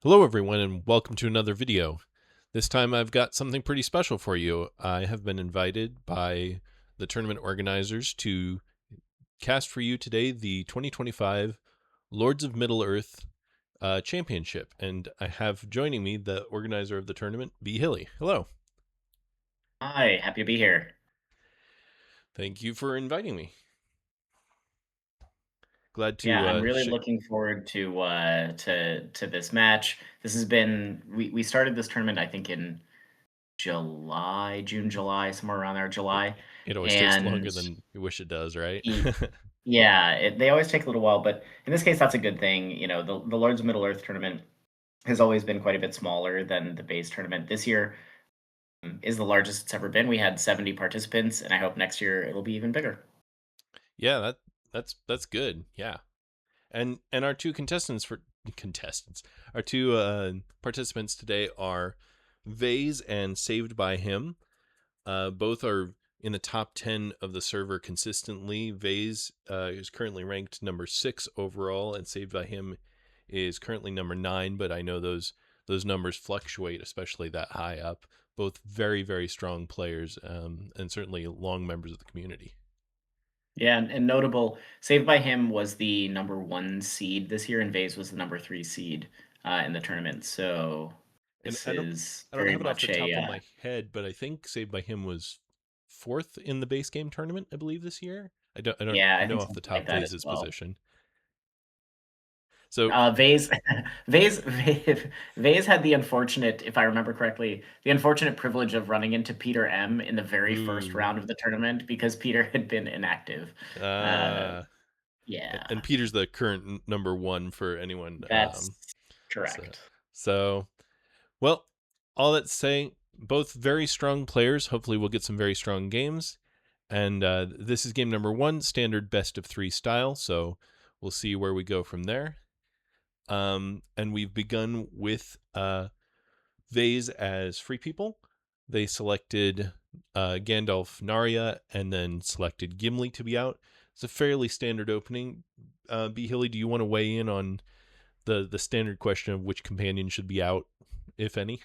Hello everyone and welcome to another video. This time I've got something pretty special for you. I have been invited by the tournament organizers to cast for you today the 2025 Lords of Middle-earth Championship. And I have joining me the organizer of the tournament, bhilly. Hello. Hi, happy to be here. Thank you for inviting me. Glad Yeah, to I'm really looking forward to this match. This has been we started this tournament I think in June, July, somewhere around there, it, July. it always takes And longer than you wish it does, right? e- yeah, they always take a little while, but in this case that's a good thing. You know, the Lords of Middle-earth tournament has always been quite a bit smaller than the base tournament. This year is the largest it's ever been. We had 70 participants, and I hope next year it'll be even bigger. Yeah, that's good. Yeah. And our two contestants, our two participants today are Vayze and SavedByHim. Both are in the top 10 of the server consistently. Vayze is currently ranked number 6 overall, and SavedByHim is currently number 9. But I know those numbers fluctuate, especially that high up. Both very very strong players, and certainly long members of the community. Yeah, and notable, Saved by Him was the number 1 seed this year, and Vase was the number 3 seed, in the tournament, so And this is I don't very have it off the much top of my head, but I think Saved by Him was fourth in the base game tournament, I believe, this year. I don't yeah, I know think off the something like top that as Vase's well. position. So, Vase Vase Vase had the unfortunate, if I remember correctly, the unfortunate privilege of running into Peter M in the very first ooh, round of the tournament because Peter had been inactive. Uh, uh, yeah, and Peter's the current number one for anyone. that's So, correct. so well, all that to say, both very strong players. Hopefully, we'll get some very strong games. And this is game number 1, standard best of 3 style. So we'll see where we go from there. And we've begun with Vase as free people. They selected Gandalf Narya and then selected Gimli to be out. It's a fairly standard opening. bhilly, do you want to weigh in on the standard question of which companion should be out, if any?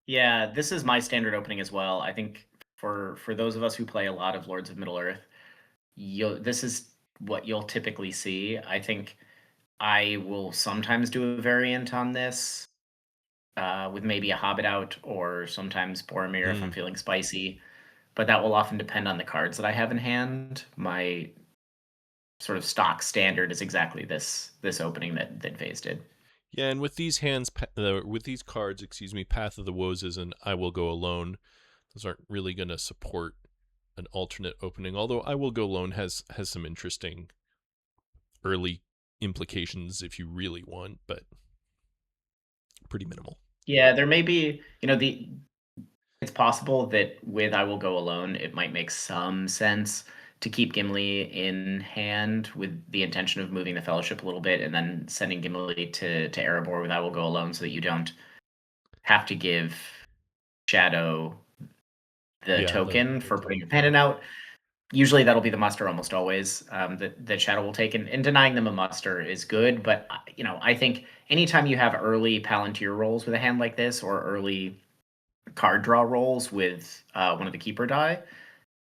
Yeah, this is my standard opening as well. I think for those of us who play a lot of Lords of Middle-earth, this is what you'll typically see. I think I will sometimes do a variant on this, with maybe a Hobbit out, or sometimes Boromir if I'm Mm. feeling spicy. But that will often depend on the cards that I have in hand. My sort of stock standard is exactly this opening that Vase did. Yeah, and with these with these cards, excuse me, Path of the Woes and I Will Go Alone. Those aren't really going to support an alternate opening. Although I Will Go Alone has some interesting early implications if you really want, but pretty minimal. Yeah, there may be, the it's possible that with I Will Go Alone, it might make some sense to keep Gimli in hand with the intention of moving the Fellowship a little bit and then sending Gimli to Erebor with I Will Go Alone so that you don't have to give Shadow the Yeah, token the for putting your token. pendant out. Usually that'll be the muster almost always, that Shadow will take, and denying them a muster is good, but, I think anytime you have early Palantir rolls with a hand like this or early card draw rolls with one of the keeper die,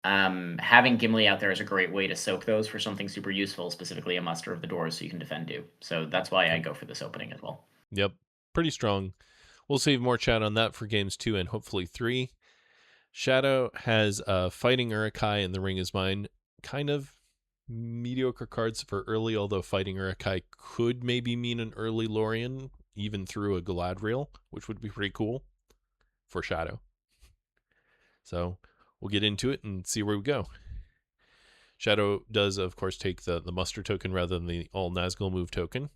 having Gimli out there is a great way to soak those for something super useful, specifically a muster of the doors, so you can defend you. So that's why I Yep. go for this opening as well. Yep. Pretty strong. We'll save more chat on that for games 2 and hopefully 3. Shadow has Fighting Urukai and The Ring is Mine. Kind of mediocre cards for early, although Fighting Urukai could maybe mean an early Lorien, even through a Galadriel, which would be pretty cool for Shadow. So we'll get into it and see where we go. Shadow does, of course, take the muster token rather than the all Nazgul move token.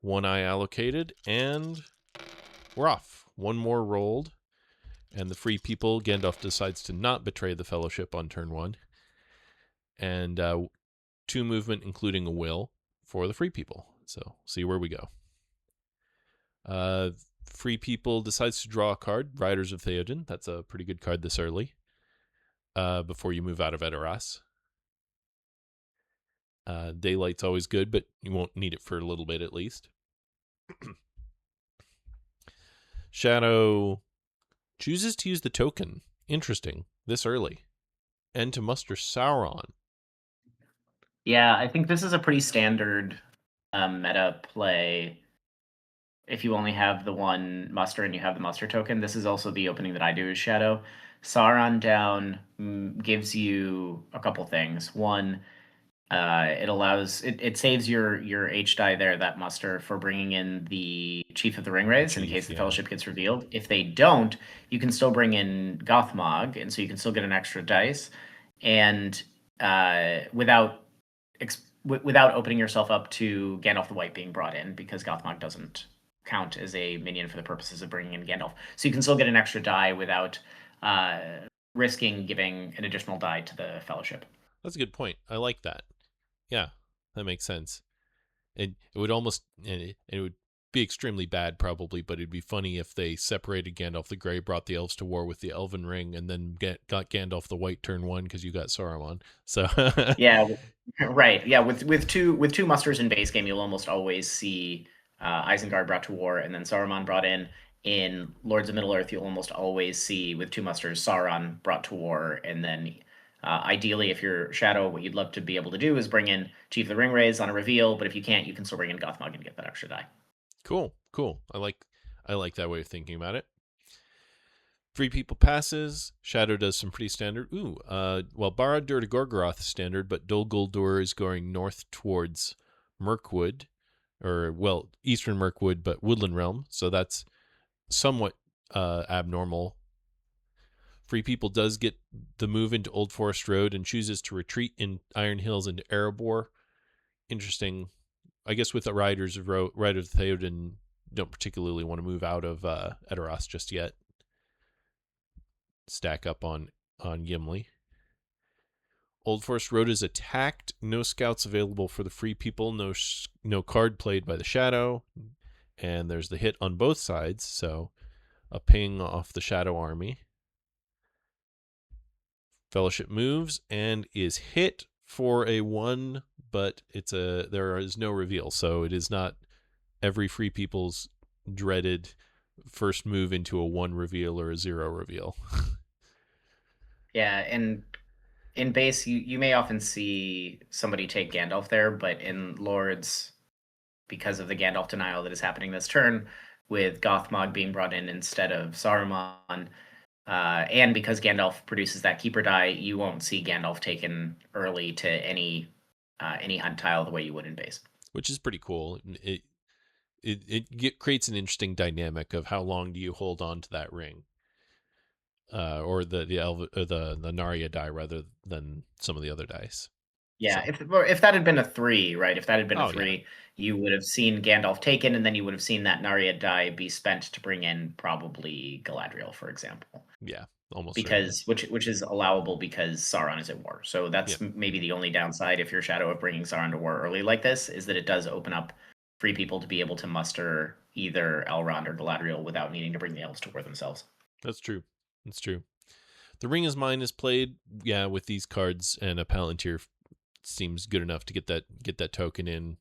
One eye allocated, and we're off. One more rolled, and the free people, Gandalf decides to not betray the Fellowship on turn 1, and 2 movement, including a will, for the free people. So see where we go. Uh, Free people decides to draw a card, Riders of Theoden. That's a pretty good card this early, before you move out of Edoras. Daylight's always good, but you won't need it for a little bit at least. Shadow chooses to use the token. Interesting. This early. And to muster Sauron. Yeah, I think this is a pretty standard meta play. If you only have the one muster and you have the muster token, this is also the opening that I do as Shadow. Sauron down gives you a couple things. One, it saves your H die there, that muster, for bringing in the Chief of the Ringwraiths in case the Fellowship gets revealed. If they don't, you can still bring in Gothmog, and so you can still get an extra dice, and without opening yourself up to Gandalf the White being brought in, because Gothmog doesn't count as a minion for the purposes of bringing in Gandalf. So you can still get an extra die without risking giving an additional die to the Fellowship. That's a good point. I like that. Yeah, that makes sense. And it would almost, and it would be extremely bad probably, but it'd be funny if they separated Gandalf the Grey, brought the elves to war with the Elven Ring, and then got Gandalf the White turn 1 because you got Saruman. So yeah, right. Yeah, with two musters in base game, you'll almost always see Isengard brought to war and then Saruman brought in. In Lords of Middle Earth, you'll almost always see with two musters Sauron brought to war, and then ideally, if you're Shadow, what you'd love to be able to do is bring in Chief of the Ringwraiths on a reveal, but if you can't, you can still bring in Gothmog and get that extra die. Cool. I like that way of thinking about it. Free People passes. Shadow does some pretty standard. Well, Barad-dûr to Gorgoroth is standard, but Dol Guldur is going north towards Mirkwood, or, well, Eastern Mirkwood, but Woodland Realm, so that's somewhat abnormal. Free People does get the move into Old Forest Road and chooses to retreat in Iron Hills into Erebor. Interesting. I guess with the Riders of Theoden don't particularly want to move out of Edoras just yet. Stack up on Gimli. Old Forest Road is attacked. No scouts available for the Free People. No card played by the Shadow. And there's the hit on both sides, so a ping off the Shadow army. Fellowship moves and is hit for a 1, but there is no reveal, so it is not every Free People's dreaded first move into a 1 reveal or a 0 reveal. Yeah, and in base, you may often see somebody take Gandalf there, but in Lords, because of the Gandalf denial that is happening this turn, with Gothmog being brought in instead of Saruman, and because Gandalf produces that keeper die, you won't see Gandalf taken early to any hunt tile the way you would in base. Which is pretty cool. It creates an interesting dynamic of how long do you hold on to that ring, or the Narya die rather than some of the other dice. Yeah, so. If that had been a 3, right? If that had been a 3, yeah. You would have seen Gandalf taken, and then you would have seen that Narya die be spent to bring in probably Galadriel, for example. Yeah, almost because which is allowable because Sauron is at war. So that's maybe the only downside if you're Shadow of bringing Sauron to war early like this, is that it does open up Free People to be able to muster either Elrond or Galadriel without needing to bring the elves to war themselves. That's true. The Ring is Mine is played, with these cards, and a Palantir seems good enough to get that token in.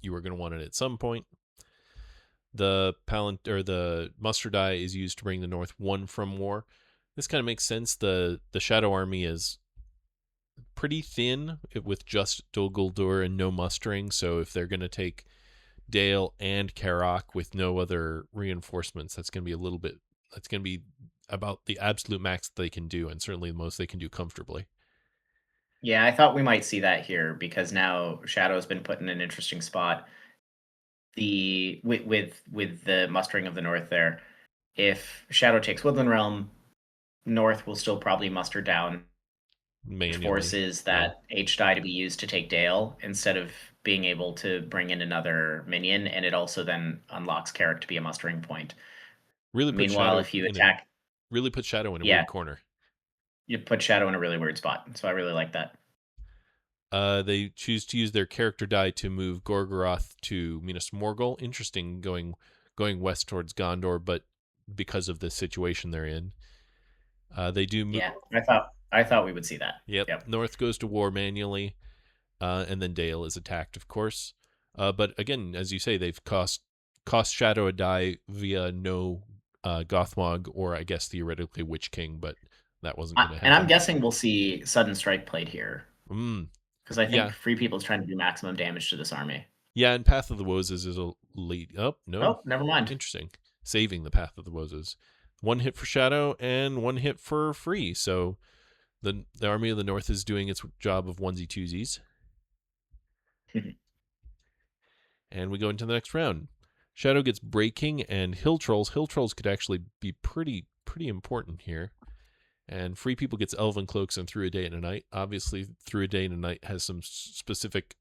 You were going to want it at some point. The the muster die is used to bring the North 1 from war. This kind of makes sense. The Shadow army is pretty thin with just Dol Guldur and no mustering, so if they're going to take Dale and Karok with no other reinforcements, that's going to be about the absolute max that they can do, and certainly the most they can do comfortably. Yeah, I thought we might see that here because now Shadow's been put in an interesting spot. With the mustering of the North there, if Shadow takes Woodland Realm, North will still probably muster down, which forces that H die to be used to take Dale instead of being able to bring in another minion, and it also then unlocks Carrick to be a mustering point. Meanwhile, if you attack, really put Shadow in a weird corner. You put Shadow in a really weird spot, so I really like that. They choose to use their character die to move Gorgoroth to Minas Morgul. Interesting, going west towards Gondor, but because of the situation they're in, they do move. Yeah, I thought we would see that. Yep. North goes to war manually, and then Dale is attacked, of course. But again, as you say, they've cost Shadow a die via no Gothmog, or I guess theoretically Witch King, but that wasn't going to And I'm happen. guessing we'll see Sudden Strike played here Mm, because I think yeah. Free People's trying to do maximum damage to this army. Yeah, and Path of the Wozes is a late. Oh, no. Oh, never mind. Interesting. Saving the Path of the Wozes. One hit for Shadow and one hit for free. So the Army of the North is doing its job of onesie twosies. And we go into the next round. Shadow gets Breaking and Hill Trolls. Hill Trolls could actually be pretty important here. And Free People gets Elven Cloaks and Through a Day and a Night. Obviously, Through a Day and a Night has some specific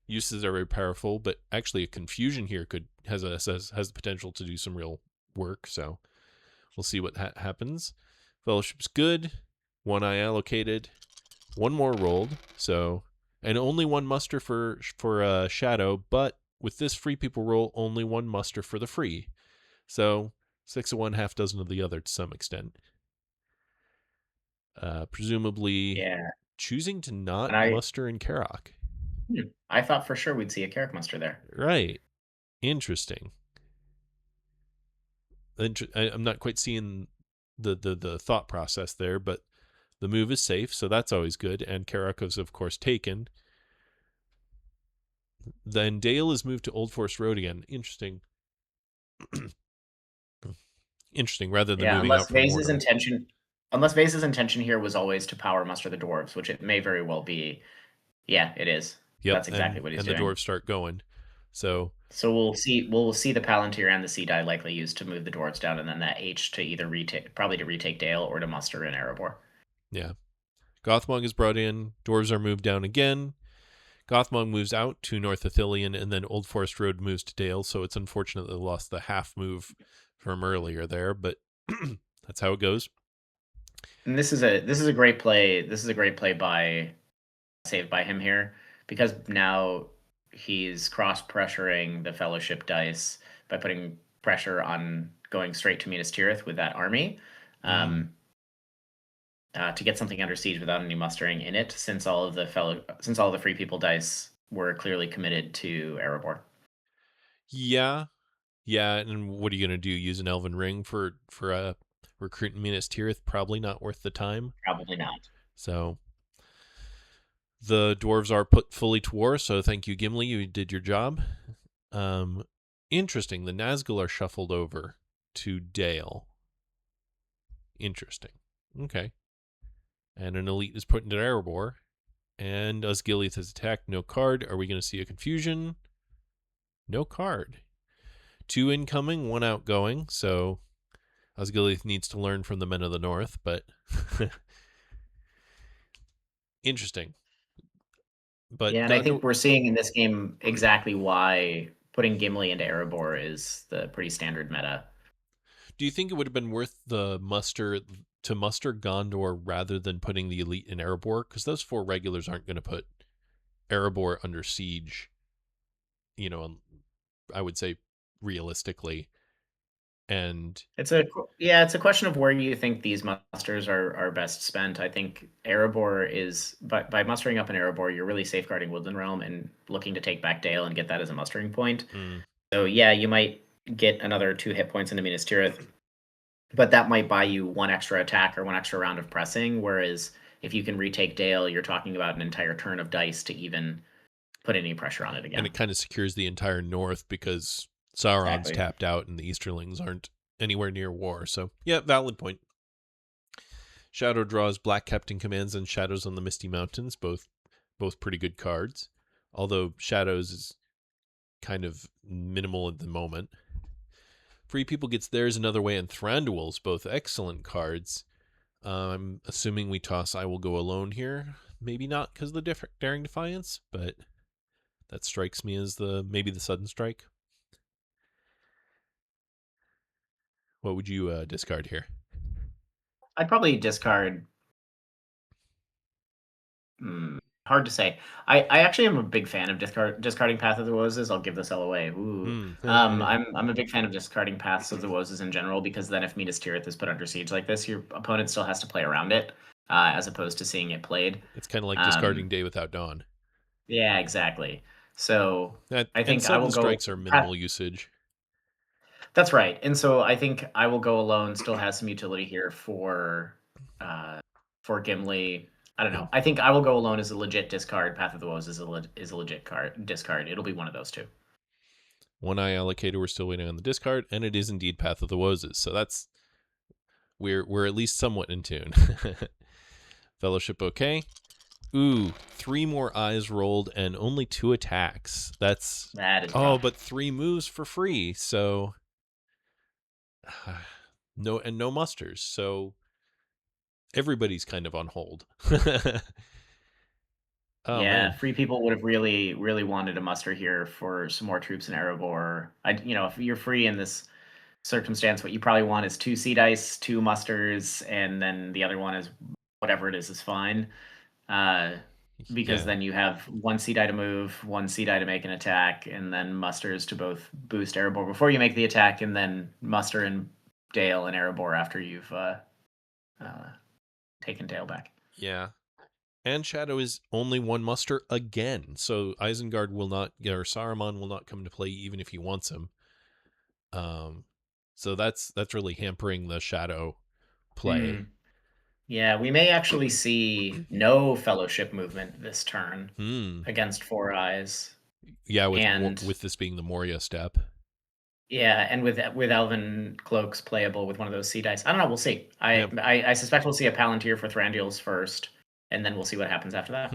uses that are very powerful, but actually a Confusion here has the potential to do some real work. So we'll see what happens. Fellowship's good. One eye allocated. One more rolled. So, and only one muster for Shadow, but with this Free People roll, only one muster for the free. So 6 of one, half dozen of the other to some extent. Presumably Yeah, choosing to not and muster in Karok. I thought for sure we'd see a Carrick muster there. Right. Interesting. I'm not quite seeing the thought process there, but the move is safe, so that's always good. And Karok is, of course, taken. Then Dale is moved to Old Forest Road again. Interesting. Interesting, rather than Yeah, moving out from Mordor. unless Vase's intention here was always to power muster the dwarves, which it may very well be. Yeah, it is. Yep, That's exactly what he's and the doing. dwarves start going. So So we'll see the Palantir and the Sea Die likely used to move the dwarves down, and then that H to either retake Dale or to muster in Erebor. yeah, Gothmog is brought in. Dwarves are moved down again. Gothmog moves out to North Ithilien, and then Old Forest Road moves to Dale. So it's unfortunate they lost the half move from earlier there, but that's how it goes. And this is a great play. This is a great play by SavedByHim here, because now he's cross pressuring the Fellowship dice by putting pressure on going straight to Minas Tirith with that army. To get something under siege without any mustering in it, since all of the Free People dice were clearly committed to Erebor. Yeah, and what are you gonna do? Use an Elven Ring for recruiting Minas Tirith? Probably not worth the time. Probably not. So the dwarves are put fully to war. So thank you, Gimli. You did your job. Interesting. The Nazgul are shuffled over to Dale. Interesting. Okay. And an elite is put into Erebor. And Osgiliath has attacked. No card. Are we going to see a confusion? No card. 2 incoming, 1 outgoing. So Osgiliath needs to learn from the Men of the North, but interesting. But Yeah, and I think we're seeing in this game exactly why putting Gimli into Erebor is the pretty standard meta. do you think it would have been worth the muster to muster Gondor rather than putting the elite in Erebor? Because those 4 regulars aren't going to put Erebor under siege. I would say realistically. And it's a question of where you think these musters are best spent. I think Erebor is, but by mustering up in Erebor, you're really safeguarding Woodland Realm and looking to take back Dale and get that as a mustering point. So yeah, you might get another 2 hit points into Minas Tirith, but that might buy you 1 extra attack or 1 extra round of pressing. Whereas if you can retake Dale, you're talking about an entire turn of dice to even put any pressure on it again. And it kind of secures the entire north because Sauron's Exactly. tapped out and the Easterlings aren't anywhere near war. So yeah, valid point. Shadow draws Black Captain commands and Shadows on the Misty Mountains, both pretty good cards. Although Shadows is kind of minimal at the moment. Free People gets Theirs Another Way and Thranduil's, both excellent cards. I'm assuming we toss I Will Go Alone here. Maybe not because of the Daring Defiance, but that strikes me as maybe the sudden strike. What would you discard here? I'd probably discard. Hard to say. I actually am a big fan of discarding Path of the Wozes. I'll give this all away. Ooh. I'm a big fan of discarding Paths of the Wozes in general, because then if Minas Tirith is put under siege like this, your opponent still has to play around it, as opposed to seeing it played. It's kind of like discarding Day Without Dawn. Yeah, exactly. So I and think I will sudden go. strikes are minimal usage. That's right. And so I think I Will Go Alone still has some utility here uh, for Gimli. I don't know. I think I Will Go Alone is a legit discard. Path of the Woes is a legit discard. It'll be one of those two. One eye allocated. We're still waiting on the discard, and it is indeed Path of the Woses. So that's we're at least somewhat in tune. Fellowship, okay. Ooh, 3 more eyes rolled and only 2 attacks. That's That is rough. but 3 moves for free. So no musters. So everybody's kind of on hold. Oh Yeah, man. free people would have really, really wanted a muster here for some more troops in Erebor. If you're free in this circumstance, what you probably want is 2 sea dice, 2 musters, and then the other one is whatever it is fine. Because Yeah. then you have 1 sea die to move, 1 sea die to make an attack, and then musters to both boost Erebor before you make the attack, and then muster in Dale and Erebor after you've taken Dale back. Yeah. And Shadow is only 1 muster again. So Isengard will not, or Saruman will not come to play even if he wants him. So that's really hampering the Shadow play. Yeah, we may actually see no fellowship movement this turn against 4 eyes. Yeah, And with this being the Moria step. yeah, and with Elven Cloaks playable with one of those sea dice. I don't know, we'll see. I suspect we'll see a Palantir for Thranduil's first, and then we'll see what happens after that.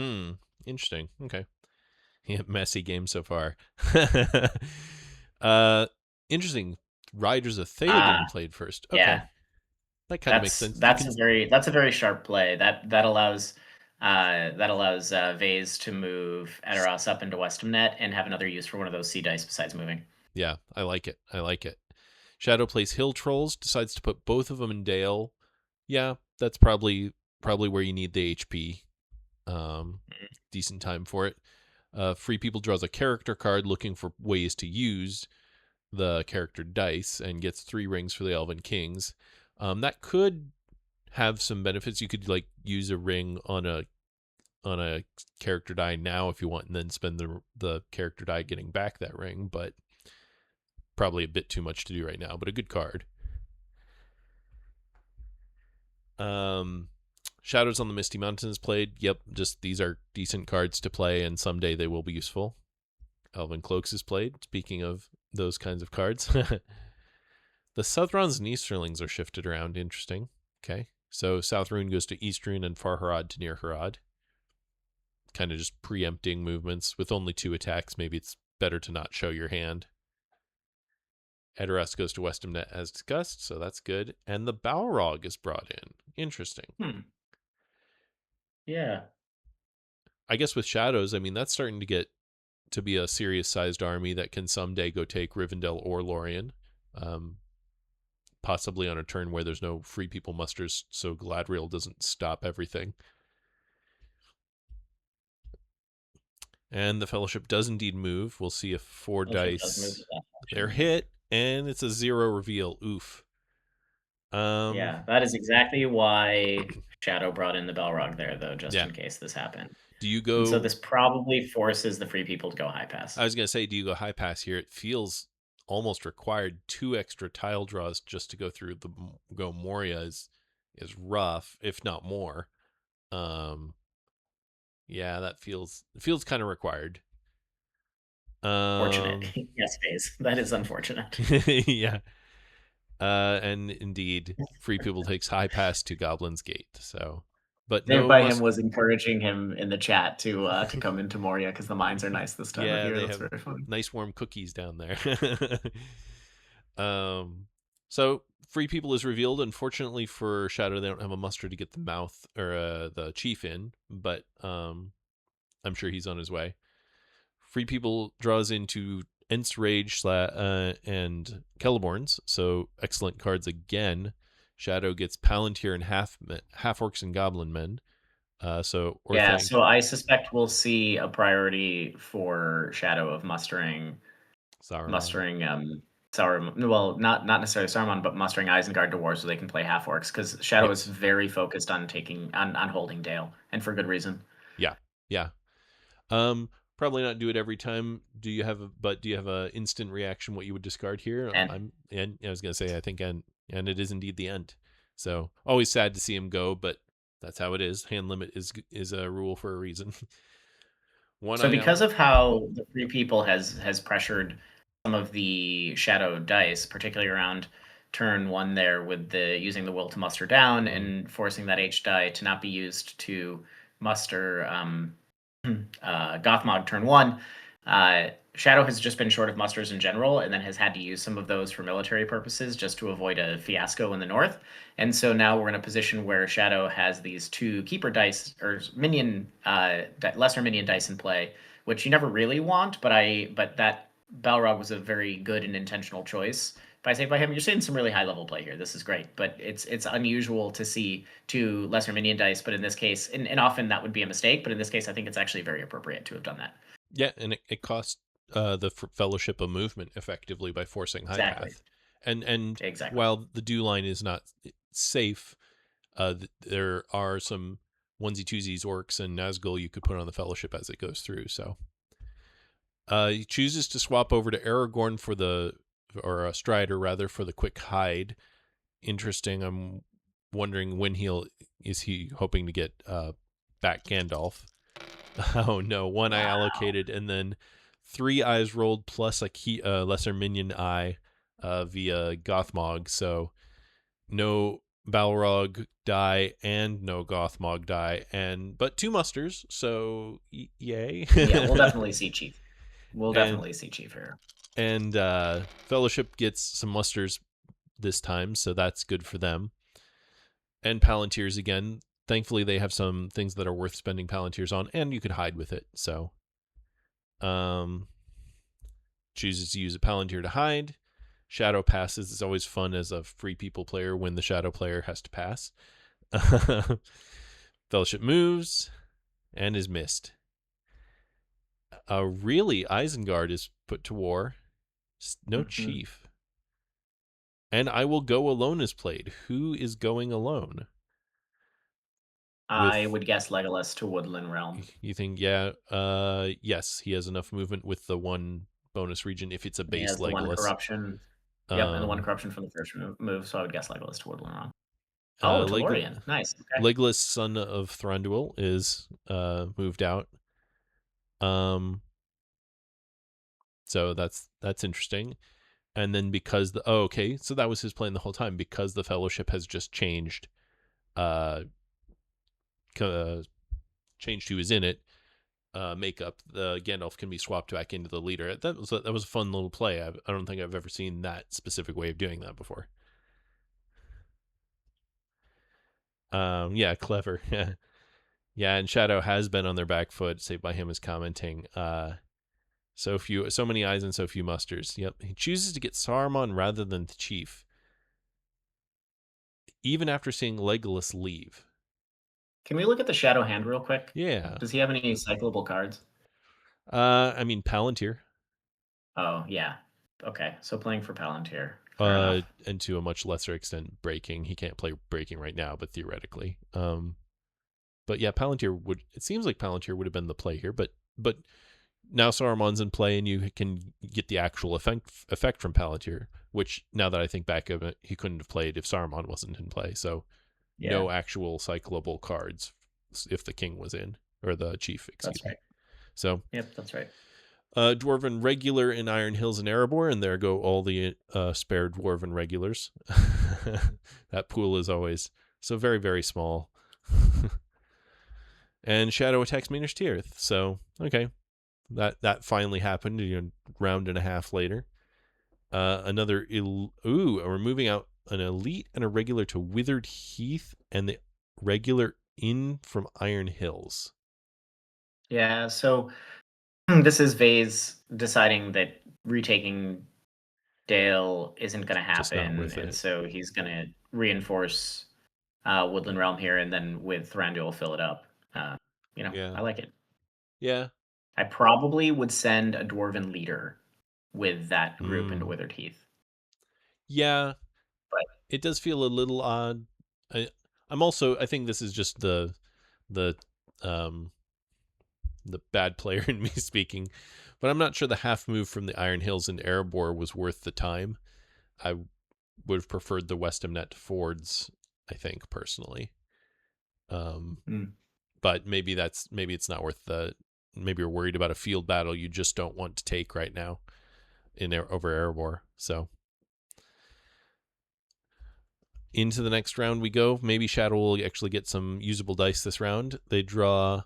Interesting. Okay. Yeah, messy game so far. Interesting. Riders of Theoden played first. Okay. Yeah. That kind of makes sense. That's a very sharp play. That allows Vayze to move Edoras up into Westamnet and have another use for one of those sea dice besides moving. Yeah, I like it. Shadow plays Hill Trolls, decides to put both of them in Dale. Yeah, that's probably where you need the HP. Decent time for it. Free People draws a character card looking for ways to use the character dice and gets 3 rings for the Elven Kings. That could have some benefits. You could use a ring on a character die now if you want, and then spend the character die getting back that ring, but probably a bit too much to do right now, but a good card. Shadows on the Misty Mountains played. Yep, just these are decent cards to play, and someday they will be useful. Elven Cloaks is played. Speaking of those kinds of cards. The Southrons and Easterlings are shifted around. Interesting. Okay. So South Rune goes to East Rune and Far Harad to Near Harad. Kind of just preempting movements. With only 2 attacks, maybe it's better to not show your hand. Edoras goes to Westamnet as discussed, so that's good. And the Balrog is brought in. Interesting. Yeah. I guess with Shadows, I mean, that's starting to get to be a serious sized army that can someday go take Rivendell or Lorien. Possibly on a turn where there's no free people musters, so Galadriel doesn't stop everything. And the Fellowship does indeed move. We'll see if 4 dice. They're hit, and it's a 0 reveal. Oof. Yeah, that is exactly why Shadow brought in the Balrog there, though, just in case this happened. Do you go? And so this probably forces the free people to go high pass. I was gonna say, do you go high pass here? It feels almost required. 2 extra tile draws just to go through the Moria is rough, if not more. Yeah, that feels kind of required. Fortunate. Yes, Vayze. That is unfortunate. Yeah. And indeed, Free People takes high pass to Goblin's Gate. So, but SavedByHim was encouraging him in the chat to come into Moria because the mines are nice this time of year. They That's have very fun. Nice warm cookies down there. So Free People is revealed. Unfortunately for Shadow, they don't have a muster to get the mouth or the chief in, but I'm sure he's on his way. Free People draws into Ents Rage and Celeborns, so excellent cards again. Shadow gets Palantir and half orcs and goblin men. So I suspect we'll see a priority for Shadow of mustering Saruman. Saruman. Well, not necessarily Saruman, but mustering Isengard dwarves so they can play half orcs because Shadow is very focused on holding Dale, and for good reason. Yeah. Probably not do it every time. Do you have a instant reaction what you would discard here? And And I was gonna say I think and it is indeed the end. So always sad to see him go, but that's how it is. Hand limit is a rule for a reason. One so eye out. because of how the Free People has pressured some of the shadow dice, particularly around turn one there with the using the will to muster down and forcing that H die to not be used to muster Gothmog turn one. Shadow has just been short of musters in general, and then has had to use some of those for military purposes just to avoid a fiasco in the north. And so now we're in a position where Shadow has these two keeper dice or minion, lesser minion dice in play, which you never really want. But that Balrog was a very good and intentional choice by Saved by Him. You're seeing some really high level play here. This is great, but it's unusual to see two lesser minion dice. But in this case, and often that would be a mistake. But in this case, I think it's actually very appropriate to have done that. Yeah, and it cost the Fellowship a movement effectively by forcing High Exactly. Path. And Exactly. while the dew line is not safe, there are some onesie twosies, orcs, and Nazgul you could put on the Fellowship as it goes through. So he chooses to swap over to Aragorn or Strider rather, for the quick hide. Interesting. I'm wondering when is he hoping to get back Gandalf. Oh no, one eye allocated, and then 3 eyes rolled plus a lesser minion eye via Gothmog. So no Balrog die and no Gothmog die, but 2 musters. So yay! Yeah, we'll definitely see Chief. We'll and definitely see Chief here. and Fellowship gets some musters this time, so that's good for them. And Palantirs again. Thankfully, they have some things that are worth spending Palantirs on, and you could hide with it. So, chooses to use a Palantir to hide. Shadow passes. It's always fun as a Free People player when the Shadow player has to pass. Fellowship moves and is missed. Really, Isengard is put to war. No chief. And I Will Go Alone is played. Who is going alone? I would guess Legolas to Woodland Realm. You think, yeah, yes, he has enough movement with the one bonus region if it's a base He has Legolas. the one corruption. Yep, and the one corruption from the first move, so I would guess Legolas to Woodland Realm. Oh, Tolorian. Nice. Okay. Legolas, son of Thranduil, is moved out. So that's interesting. And then because so that was his plan the whole time, because the Fellowship has just changed changed who is in it, makeup, the Gandalf can be swapped back into the leader. That was a fun little play. I don't think I've ever seen that specific way of doing that before. Yeah, clever. Yeah, and Shadow has been on their back foot. Saved by Him is commenting. So many eyes and so few musters. Yep, he chooses to get Saruman rather than the Chief, even after seeing Legolas leave. Can we look at the Shadow hand real quick? Yeah. Does he have any cyclable cards? I mean Palantir. Oh yeah. Okay, so playing for Palantir. Fair enough. And to a much lesser extent, Breaking. He can't play Breaking right now, but theoretically. But yeah, Palantir it seems like Palantir would have been the play here, but now Saruman's in play, and you can get the actual effect from Palantir, which, now that I think back of it, he couldn't have played if Saruman wasn't in play. So no actual cyclable cards if the king was in, or the chief, excuse me. Right. So yep, that's right. Dwarven regular in Iron Hills and Erebor, and there go all the spare Dwarven regulars. That pool is always so very, very small. And Shadow attacks Minas Tirith. So okay, that finally happened. Round and a half later. We're moving out an elite and a regular to Withered Heath, and the regular in from Iron Hills. Yeah, so this is Vayze deciding that retaking Dale isn't going to happen, and so he's going to reinforce Woodland Realm here, and then with Thranduil fill it up. I like it. Yeah. I probably would send a Dwarven leader with that group into Withered Heath. Yeah, but it does feel a little odd. I think this is just the the bad player in me speaking. But I'm not sure the half move from the Iron Hills into Erebor was worth the time. I would have preferred the Westamnet to Fords, I think, personally. Mm. But maybe it's not worth the. Maybe you're worried about a field battle you just don't want to take right now over Erebor. So into the next round we go. Maybe Shadow will actually get some usable dice this round. They draw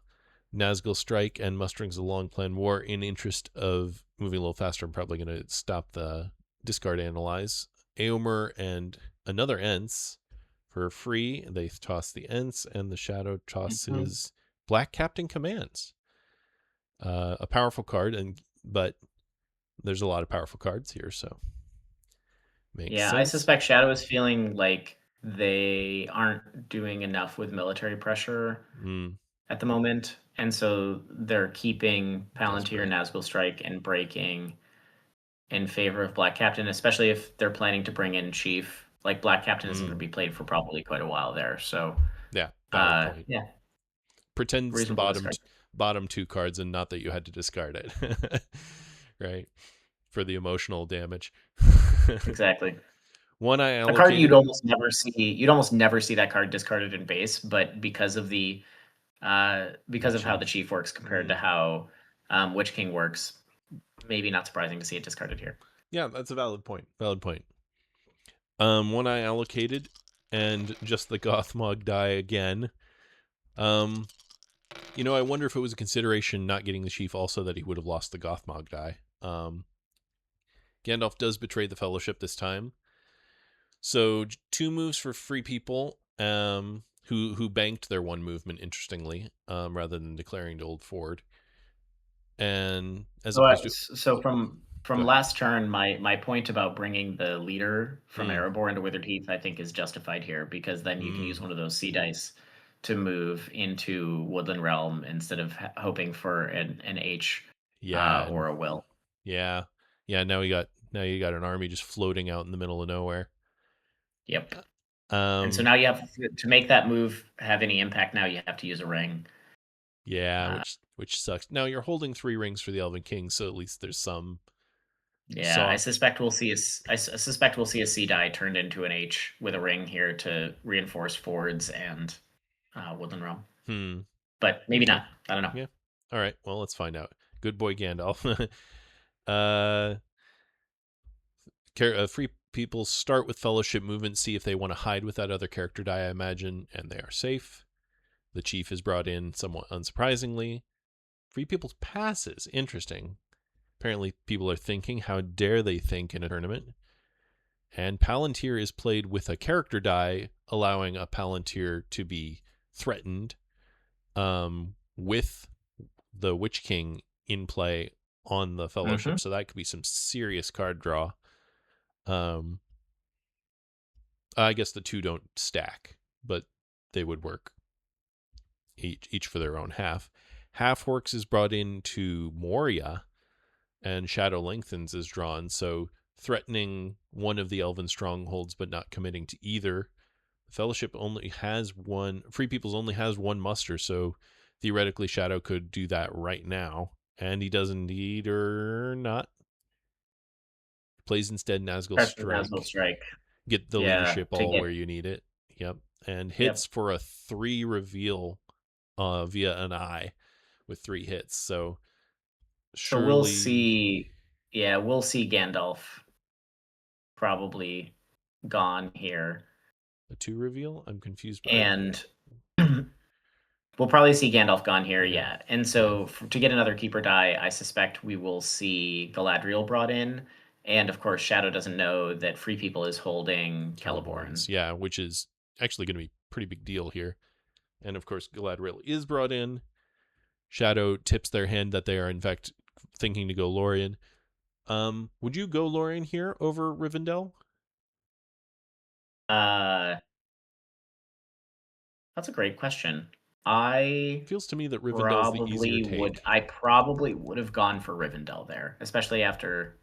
Nazgul Strike and Musterings of Long Plan War. In interest of moving a little faster, I'm probably going to stop the discard analyze. Eomer and another Ents for free. They toss the Ents, and the Shadow tosses Black Captain Commands. A powerful card, but there's a lot of powerful cards here, so makes Yeah, I sense. suspect Shadow is feeling like they aren't doing enough with military pressure at the moment, and so they're keeping Palantir, Desperate. Nazgul Strike, and Breaking in favor of Black Captain, especially if they're planning to bring in Chief. Like, Black Captain isn't going to be played for probably quite a while there, so Yeah, valid point. yeah, Pretends the reasonable discard. bottom two cards and not that you had to discard it. Right? For the emotional damage. Exactly. One I A card allocated. you'd almost never see that card discarded in base, but because of how the Chief works compared to how Witch King works, maybe not surprising to see it discarded here. Yeah, that's a valid point. One I allocated, and just the Gothmog die again. I wonder if it was a consideration not getting the Chief also that he would have lost the Gothmog die. Gandalf does betray the Fellowship this time. So 2 moves for free people who banked their 1 movement, interestingly, rather than declaring to Old Ford. And as opposed to... So from last turn, my point about bringing the leader from Erebor into Withered Heath, I think, is justified here, because then you can use one of those sea dice to move into Woodland Realm instead of hoping for an H or a will. Yeah. Now you got an army just floating out in the middle of nowhere. Yep. And so now you have to make that move have any impact. Now you have to use a ring. Yeah, which sucks. Now you're holding 3 rings for the Elven King, so at least there's some. Yeah, I suspect we'll see a C die turned into an H with a ring here to reinforce Fords and Woodland Realm. But maybe not. I don't know. Yeah. All right. Well, let's find out. Good boy, Gandalf. Free people start with Fellowship movement, see if they want to hide with that other character die, I imagine, and they are safe. The Chief is brought in somewhat unsurprisingly. Free people's passes. Interesting. Apparently, people are thinking, how dare they think in a tournament? And Palantir is played with a character die, allowing a Palantir to be threatened with the Witch King in play on the Fellowship. So that could be some serious card draw. I guess the 2 don't stack, but they would work each for their own half. Half Orcs is brought into Moria, and Shadow Lengthens is drawn, so threatening one of the Elven strongholds but not committing to either. The Fellowship only has 1. Free People's only has 1 muster, so theoretically Shadow could do that right now, and he does indeed or not. Plays instead Nazgul Strike. Get the leadership all where you need it. Yep. And hits for a 3 reveal via an eye with 3 hits. So surely... we'll see Gandalf probably gone here. A 2 reveal? I'm confused by and we'll probably see Gandalf gone here, yeah. And so to get another keeper die, I suspect we will see Galadriel brought in. And of course, Shadow doesn't know that Free People is holding Celeborn. Yeah, which is actually going to be a pretty big deal here. And of course, Galadriel is brought in. Shadow tips their hand that they are in fact thinking to go Lorien. Would you go Lorien here over Rivendell? That's a great question. Feels to me that Rivendell's the easier take. I probably would have gone for Rivendell there, especially after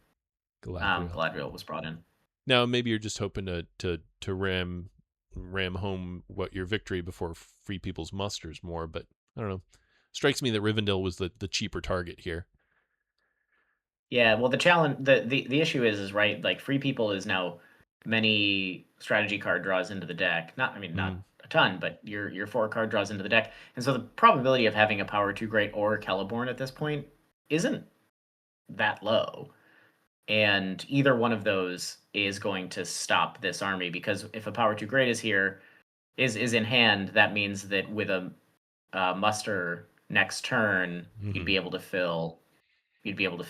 Galadriel was brought in. Now maybe you're just hoping to ram home what your victory before Free People's musters more, but I don't know. strikes me that Rivendell was the cheaper target here. Yeah, well, the challenge, the issue is right. Like Free People is now many strategy card draws into the deck. Not, I mean, not a ton, but your 4 card draws into the deck, and so the probability of having a Power 2 Great or Celeborn at this point isn't that low. And either one of those is going to stop this army, because if a Power 2 Great is here, is in hand, that means that with a muster next turn, you'd be able to fill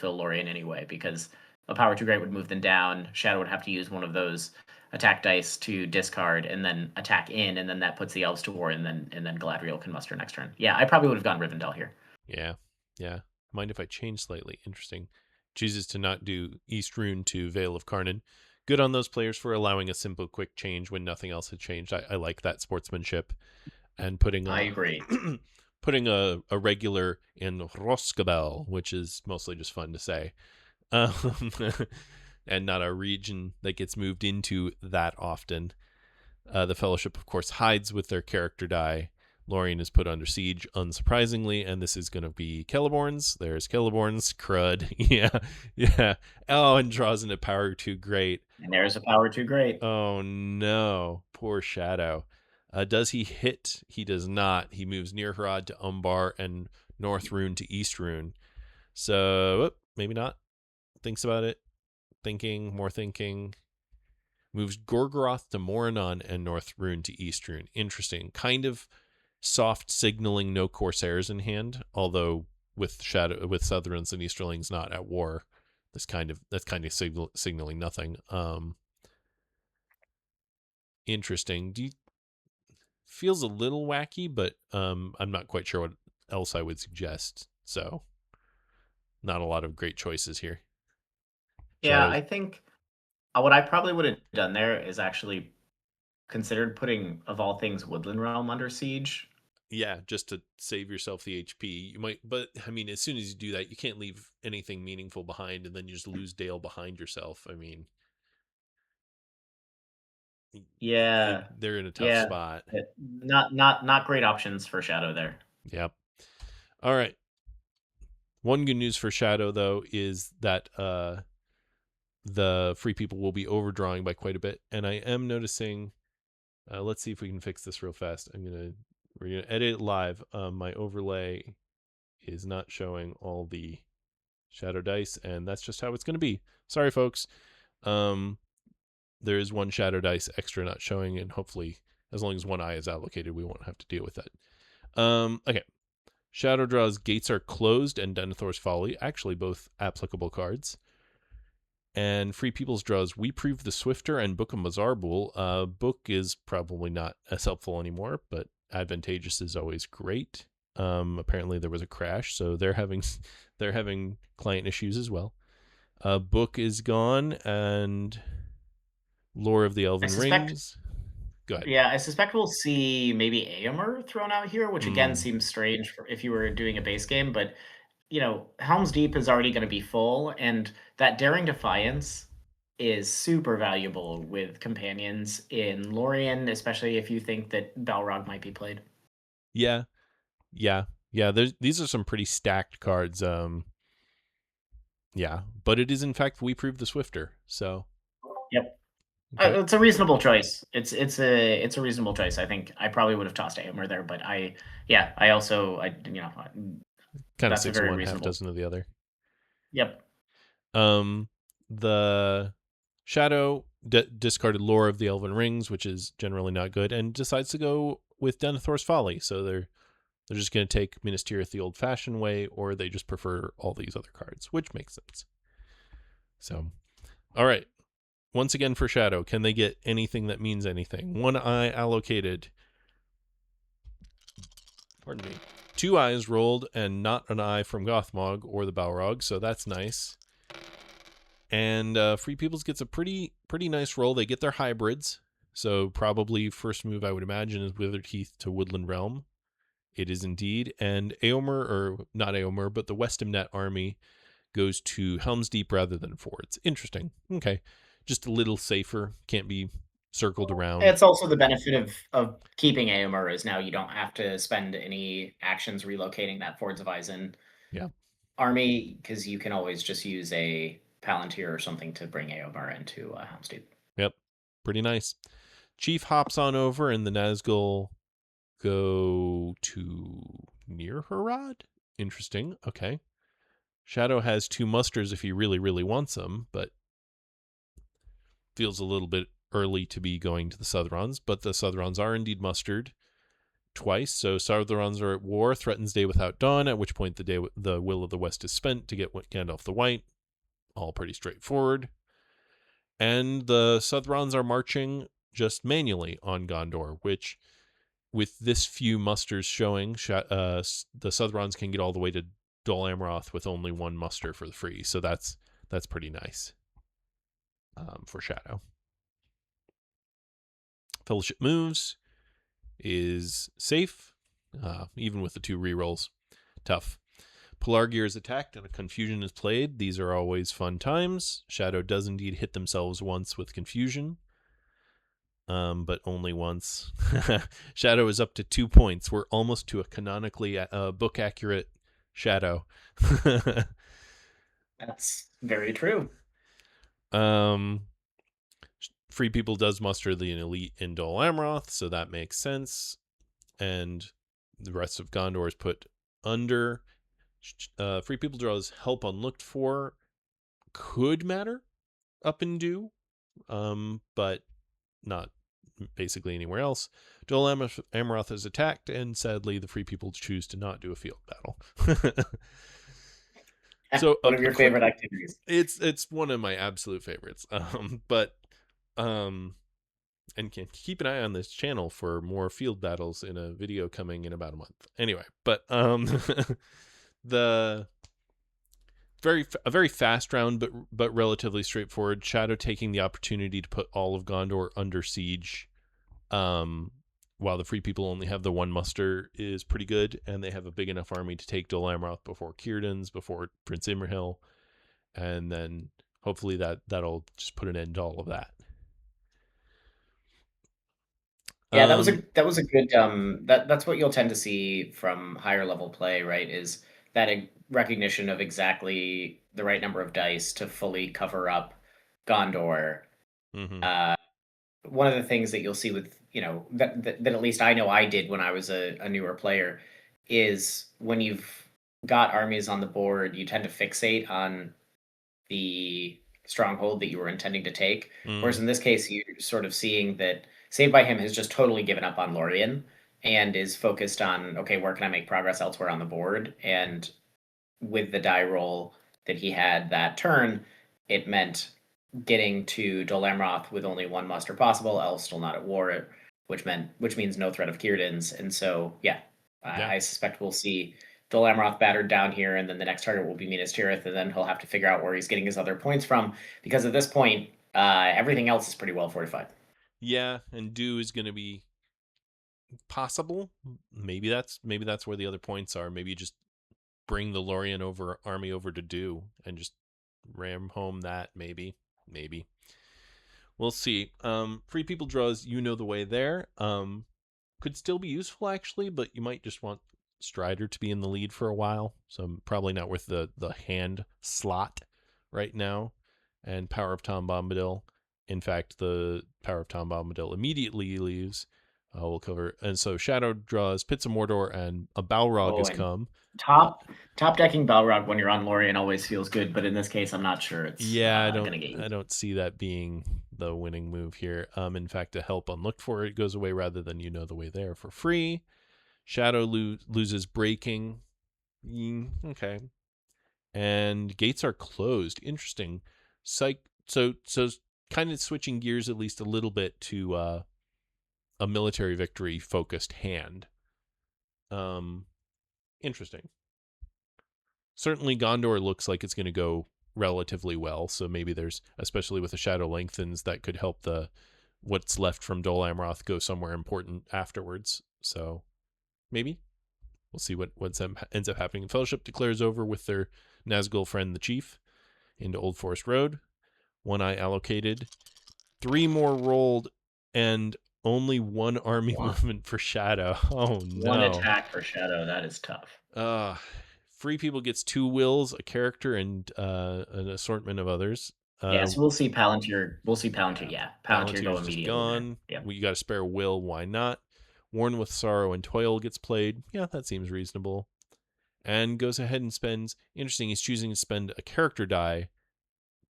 Lorien anyway, because a Power 2 Great would move them down. Shadow would have to use one of those attack dice to discard and then attack in, and then that puts the elves to war, and then Galadriel can muster next turn. Yeah, I probably would have gone Rivendell here. Yeah. Mind if I change slightly? Interesting. Chooses to not do East Rune to Veil of Carnan. Good on those players for allowing a simple, quick change when nothing else had changed. I like that sportsmanship, and putting I agree. putting a regular in Roskabel, which is mostly just fun to say, and not a region that gets moved into that often. The Fellowship, of course, hides with their character die. Lorien is put under siege, unsurprisingly, and this is going to be Celeborn's. There's Celeborn's. Crud. Yeah. Oh, and draws into Power 2 Great. And there's a Power 2 Great. Oh, no. Poor Shadow. Does he hit? He does not. He moves Near Harad to Umbar and North Rune to East Rune. So, maybe not. Thinks about it. More thinking. Moves Gorgoroth to Moranon and North Rune to East Rune. Interesting. Kind of soft signaling no Corsairs in hand, although with Southrons and Easterlings not at war, that's kind of signaling nothing. Interesting. Feels a little wacky, but I'm not quite sure what else I would suggest. So not a lot of great choices here. Yeah, I think what I probably would have done there is actually considered putting, of all things, Woodland Realm under siege. Yeah, just to save yourself the HP. You might, but I mean, as soon as you do that, you can't leave anything meaningful behind, and then you just lose Dale behind yourself. I mean, yeah, they're in a tough spot. Not great options for Shadow there. Yep. All right. One good news for Shadow, though, is that the Free People will be overdrawing by quite a bit, and I am noticing. Let's see if we can fix this real fast. We're gonna edit it live. My overlay is not showing all the Shadow dice, and that's just how it's gonna be. Sorry, folks. There is one Shadow dice extra not showing, and hopefully, as long as one eye is allocated, we won't have to deal with that. Okay. Shadow draws Gates Are Closed and Denethor's Folly, actually both applicable cards. And Free People's draws We Prove the Swifter and Book of Mazarbul. Book is probably not as helpful anymore, but Advantageous is always great. Apparently there was a crash, so they're having client issues as well. Book is gone, and Lore of the Elven Rings. Go ahead. Yeah, I suspect we'll see maybe Éomer thrown out here, which again seems strange if you were doing a base game, but Helm's Deep is already going to be full, and that Daring Defiance is super valuable with companions in Lorien, especially if you think that Balrog might be played. Yeah. These are some pretty stacked cards. Yeah, but it is in fact We Prove the Swifter. So. Yep. Okay. It's a reasonable choice. It's a reasonable choice. I think I probably would have tossed Éomer there, but I also kind of 6 of one, half dozen of the other. Yep. The Shadow discarded Lore of the Elven Rings, which is generally not good, and decides to go with Denethor's Folly. So they're just going to take Minas Tirith the old-fashioned way, or they just prefer all these other cards, which makes sense. So, all right. Once again for Shadow, can they get anything that means anything? 1 eye allocated. Pardon me. 2 eyes rolled, and not an eye from Gothmog or the Balrog, so that's nice. And Free Peoples gets a pretty nice roll. They get their hybrids, so probably first move I would imagine is Withered Heath to Woodland Realm. It is indeed. And Éomer, or not Éomer, but the Westimnet army goes to Helm's Deep rather than Fords. Interesting. Okay. Just a little safer. Can't be circled around. It's also the benefit of keeping Aomer is now you don't have to spend any actions relocating that Fords of Vayze Yeah. army, because you can always just use a Palantir or something to bring Aomer into Houndstooth. Yep. Pretty nice. Chief hops on over, and the Nazgul go to near Harad. Interesting. Okay. Shadow has 2 musters if he really, really wants them, but feels a little bit early to be going to the Southrons. But the Southrons are indeed mustered twice. So Southrons are at war, threatens day without dawn, at which point the will of the West is spent to get Gandalf the White. All pretty straightforward. And the Southrons are marching just manually on Gondor, which, with this few musters showing, the Southrons can get all the way to Dol Amroth with only 1 muster for the free. So that's pretty nice for Shadow. Fellowship moves is safe, even with the 2 rerolls. Tough. Pelargir is attacked and a confusion is played. These are always fun times. Shadow does indeed hit themselves once with confusion, but only once. Shadow is up to 2 points. We're almost to a canonically book accurate Shadow. That's very true. Free People does muster the elite in Dol Amroth, so that makes sense. And the rest of Gondor is put under. Free People draws help unlooked for. Could matter up and do, but not basically anywhere else. Dol Amroth is attacked, and sadly, the Free People choose to not do a field battle. So one of your favorite activities. It's one of my absolute favorites. And can keep an eye on this channel for more field battles in a video coming in about a month. Anyway, but a very fast round, but relatively straightforward. Shadow taking the opportunity to put all of Gondor under siege, while the Free People only have the 1 muster, is pretty good, and they have a big enough army to take Dol Amroth before Círdan's, before Prince Imrahil, and then hopefully that'll just put an end to all of that. Yeah, that was a good that's what you'll tend to see from higher level play, right? Is that a recognition of exactly the right number of dice to fully cover up Gondor. Mm-hmm. One of the things that you'll see with, that at least I know I did when I was a newer player, is when you've got armies on the board, you tend to fixate on the stronghold that you were intending to take. Whereas in this case, you're sort of seeing that Saved by Him has just totally given up on Lorien and is focused on, okay, where can I make progress elsewhere on the board? And with the die roll that he had that turn, it meant getting to Dol Amroth with only 1 muster possible, else still not at war, which means no threat of Círdan's. And so, yeah. I suspect we'll see Dol Amroth battered down here, and then the next target will be Minas Tirith, and then he'll have to figure out where he's getting his other points from, because at this point, everything else is pretty well fortified. Yeah, and Do is going to be possible. Maybe that's where the other points are. Maybe you just bring the Lorien army over to Do and just ram home that. Maybe. We'll see. Free People draws, you know the way there. Could still be useful actually, but you might just want Strider to be in the lead for a while. So probably not worth the hand slot right now. And Power of Tom Bombadil. In fact, the Power of Tom Bombadil immediately leaves. We'll cover. And so Shadow draws Pits of Mordor, and a Balrog has come. Top decking Balrog when you're on Lorien always feels good, but in this case, I'm not sure it's going to get you. I don't see that being the winning move here. In fact, a help unlooked for it goes away rather than you know the way there for free. Shadow loses breaking. Okay. And gates are closed. Interesting. So kind of switching gears at least a little bit to a military victory focused hand. Interesting. Certainly Gondor looks like it's going to go relatively well, so maybe there's, especially with the Shadow lengthens, that could help what's left from Dol Amroth go somewhere important afterwards. So maybe we'll see what ends up happening. Fellowship declares over with their Nazgul friend the Chief into Old Forest Road. 1 eye allocated. 3 more rolled, and only one army One, movement for Shadow. Oh one no. attack for Shadow. That is tough. Uh Free People gets 2 wills, a character, and an assortment of others. Yeah, so we'll see Palantir. We'll see Palantir. Yeah, Yeah, Palantir go Palantir's just immediately there. gone. Yeah. We got a spare will, why not? Worn with Sorrow and Toil gets played. Yeah, that seems reasonable. And goes ahead and spends. Interesting, he's choosing to spend a character die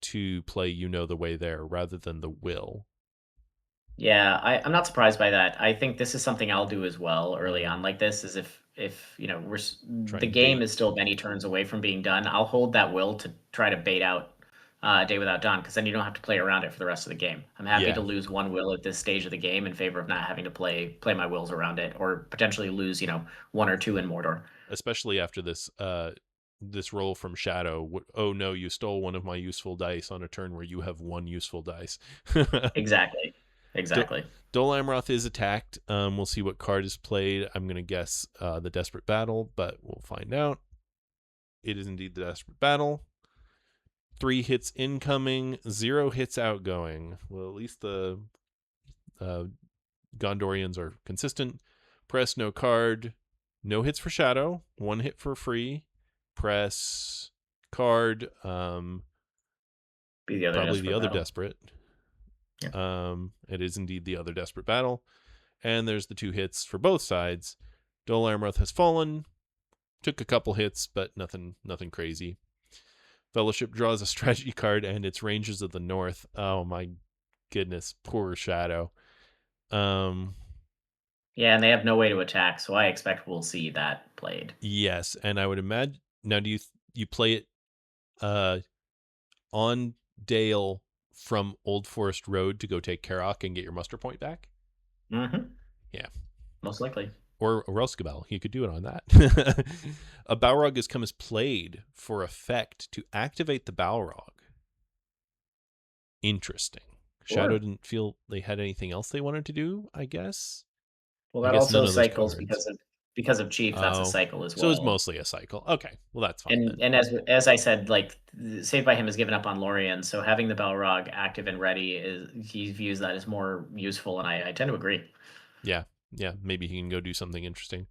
to play You Know the Way There rather than the will. Yeah, I'm not surprised by that. I think this is something I'll do as well early Mm, on like this. Is if try the and game bait. is still many turns away from being done, I'll hold that will to try to bait out Day Without Dawn because then you don't have to play around it for the rest of the game. I'm happy to Yeah, lose one will at this stage of the game in favor of not having to play my wills around it or potentially lose one or two in Mordor. especially after this roll from Shadow. Oh no, you stole one of my useful dice on a turn where you have one useful dice. Exactly, Do- exactly. Dol Amroth is attacked. We'll see what card is played. I'm going to guess the Desperate Battle, but we'll find out. It is indeed the Desperate Battle. 3 hits incoming, 0 hits outgoing. Well, at least the uh, Gondorians are consistent. Press no card. No hits for Shadow. 1 hit for free. Press card. Be the other Probably the desperate other battle. Desperate. Yeah. It is indeed the other Desperate Battle. And there's the 2 hits for both sides. Dol Amroth has fallen. Took a couple hits, but nothing crazy. Fellowship draws a strategy card and its Rangers of the North. Oh my goodness, poor Shadow. Um Yeah, and they have no way to attack, so I expect we'll see that played. yes, and I would imagine now do you play it uh on Dale from Old Forest Road to go take Karok and get your muster point back? Hmm. Yeah. Most likely. Or Roskabel, you could do it on that. A Balrog has come as played for effect to activate the Balrog. Interesting. Shadow Sure. didn't feel they had anything else they wanted to do, I guess. Well, I that guess none also of those cycles cards. because of Chief. That's a Oh. cycle as So it's well. mostly a cycle. Okay. Well, that's fine then. And as I said, like Saved by Him has given up on Lorien, so having the Balrog active and ready is he views that as more useful, and I tend to agree. Yeah. Yeah. Maybe he can go do something interesting.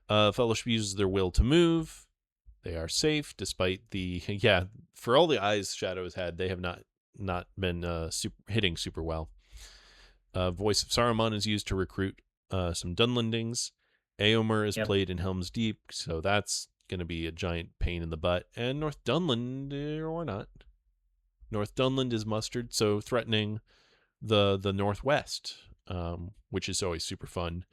Fellowship uses their will to move. They are safe despite the yeah. For all the eyes Shadow has had, they have not been hitting super well. Voice of Saruman is used to recruit some Dunlendings. Eomer is Yep. played in Helm's Deep, so that's going to be a giant pain in the butt. And North Dunland, or not. North Dunland is mustered, so threatening the Northwest, which is always super fun.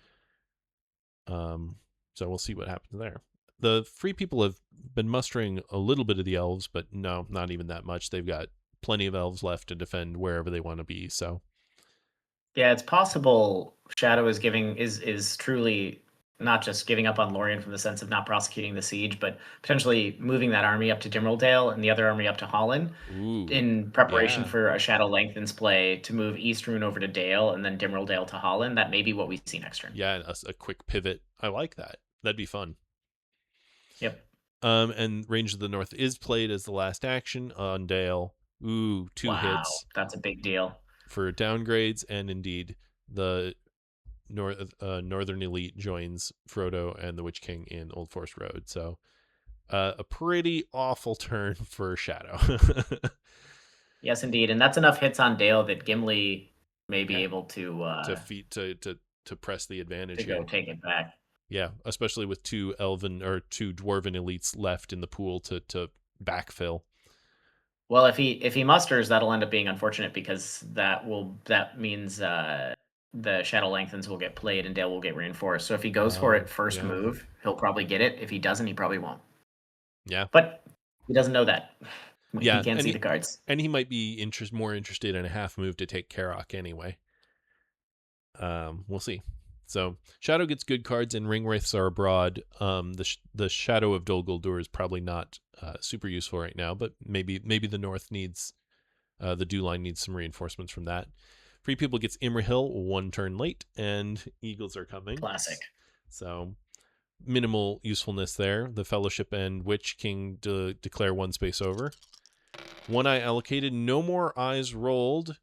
So we'll see what happens there. The Free People have been mustering a little bit of the elves, but no, not even that much. They've got plenty of elves left to defend wherever they want to be, so Yeah, it's possible Shadow is truly not just giving up on Lorien from the sense of not prosecuting the siege, but potentially moving that army up to Dimrildale and the other army up to Holland ooh, in preparation yeah. for a Shadow Lengthens play to move Eastrune over to Dale and then Dimrildale to Holland. That may be what we see next turn. Yeah, a quick pivot. I like that. That'd be fun. Yep. And Range of the North is played as the last action on Dale. Ooh, 2 Wow, hits that's a big deal. for downgrades, and indeed the Northern Elite joins Frodo and the Witch King in Old Forest Road. So a pretty awful turn for Shadow. Yes, indeed, and that's enough hits on Dale that Gimli may be Yeah, able to to press the advantage go here. take it back. Yeah, especially with 2 elven or 2 dwarven elites left in the pool to backfill. Well, if he musters, that'll end up being unfortunate because that means the Shadow Lengthens will get played and Dale will get reinforced. So if he goes for it Oh, first yeah. move, he'll probably get it. If he doesn't, he probably won't. Yeah. But he doesn't know that. He Yeah, can't see the cards. and he might be more interested in a half move to take Karok anyway. We'll see. So Shadow gets good cards, and Ringwraiths are abroad. The Shadow of Dol Guldur is probably not super useful right now, but maybe the North needs the Dew Line needs some reinforcements from that. Free People gets Imrahil 1 turn late, and Eagles are coming. Classic. So minimal usefulness there. The Fellowship and Witch King declare 1 space over. 1 eye allocated. No more eyes rolled.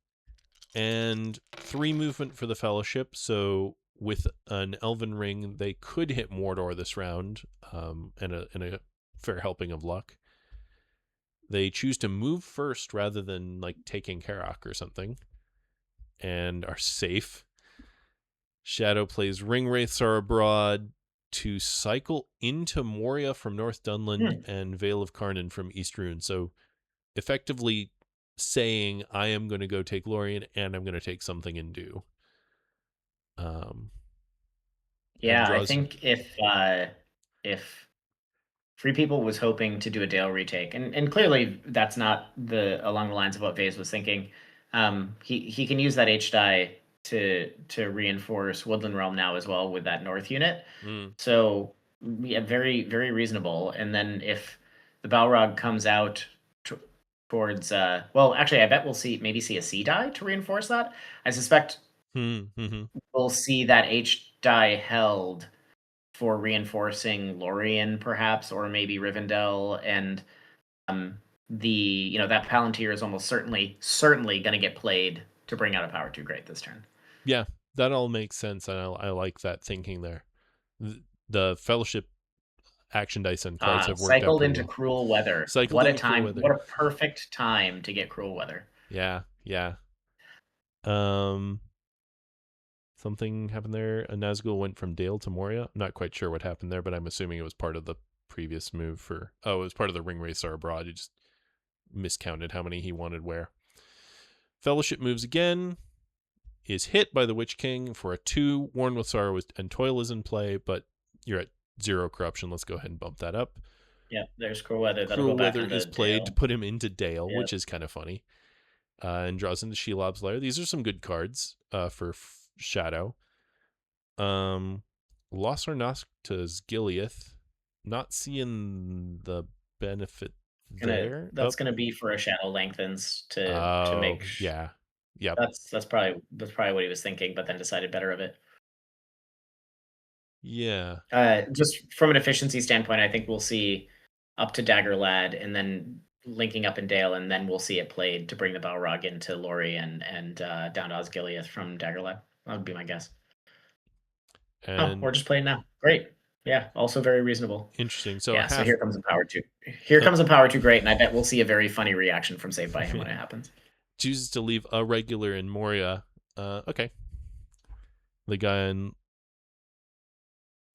and 3 movement for the Fellowship. So with an Elven Ring, they could hit Mordor this round, and a fair helping of luck. They choose to move first rather than like taking Karak or something, and are safe. Shadow plays Ring Wraiths Are Abroad to cycle into Moria from North Dunland and Vale of Carnan from East Rune. So effectively saying, I am going to go take Lorien and I'm going to take something in Dew. And Yeah, I draws. think if Free People was hoping to do a Dale retake, and clearly that's not along the lines of what Vayze was thinking. He can use that H die to reinforce Woodland Realm now as well with that North unit. So yeah, very very reasonable. And then if the Balrog comes out towards well, actually, I bet we'll see a C die to reinforce that. I suspect we'll see that H die held for reinforcing Lorien, perhaps, or maybe Rivendell, and that Palantir is almost certainly going to get played to bring out a Power 2 Great this turn. Yeah, that all makes sense, and I like that thinking there. The Fellowship action dice and cards have worked out Cycled pretty into well. Cruel Weather. Cycled What a into Cruel time! Weather. What a perfect time to get Cruel Weather. Yeah. Something happened there. Nazgul went from Dale to Moria. I'm not quite sure what happened there, but I'm assuming it was part of the previous move for. Oh, it was part of the Ring Wraiths Are Abroad. He just miscounted how many he wanted where. Fellowship moves again. Is hit by the Witch King for a 2. Worn with Sorrow and Toil is in play, but you're at 0 corruption. Let's go ahead and bump that up. Yeah, there's Cruel Weather. That'll Cruel go back Weather into is played Dale. to put him into Dale, Yep. which is kind of funny. And draws into Shelob's Lair. These are some good cards for Shadow. Lossar Nocta's Gileath. Not seeing the benefit there. That's gonna be for a Shadow Lengthens to make. Yeah. Yep. That's probably what he was thinking, but then decided better of it. Yeah. Just from an efficiency standpoint, I think we'll see up to Dagger Lad and then linking up in Dale, and then we'll see it played to bring the Balrog into Lorien and down to Osgiliath from Dagger Lad. That would be my guess. And we're just playing now. Great. Yeah, also very reasonable. Interesting. So yeah, so here comes a Power 2. Here comes a Power 2 Great, and I bet we'll see a very funny reaction from SavedByHim when it happens. Chooses to leave a regular in Moria. Okay. The guy in...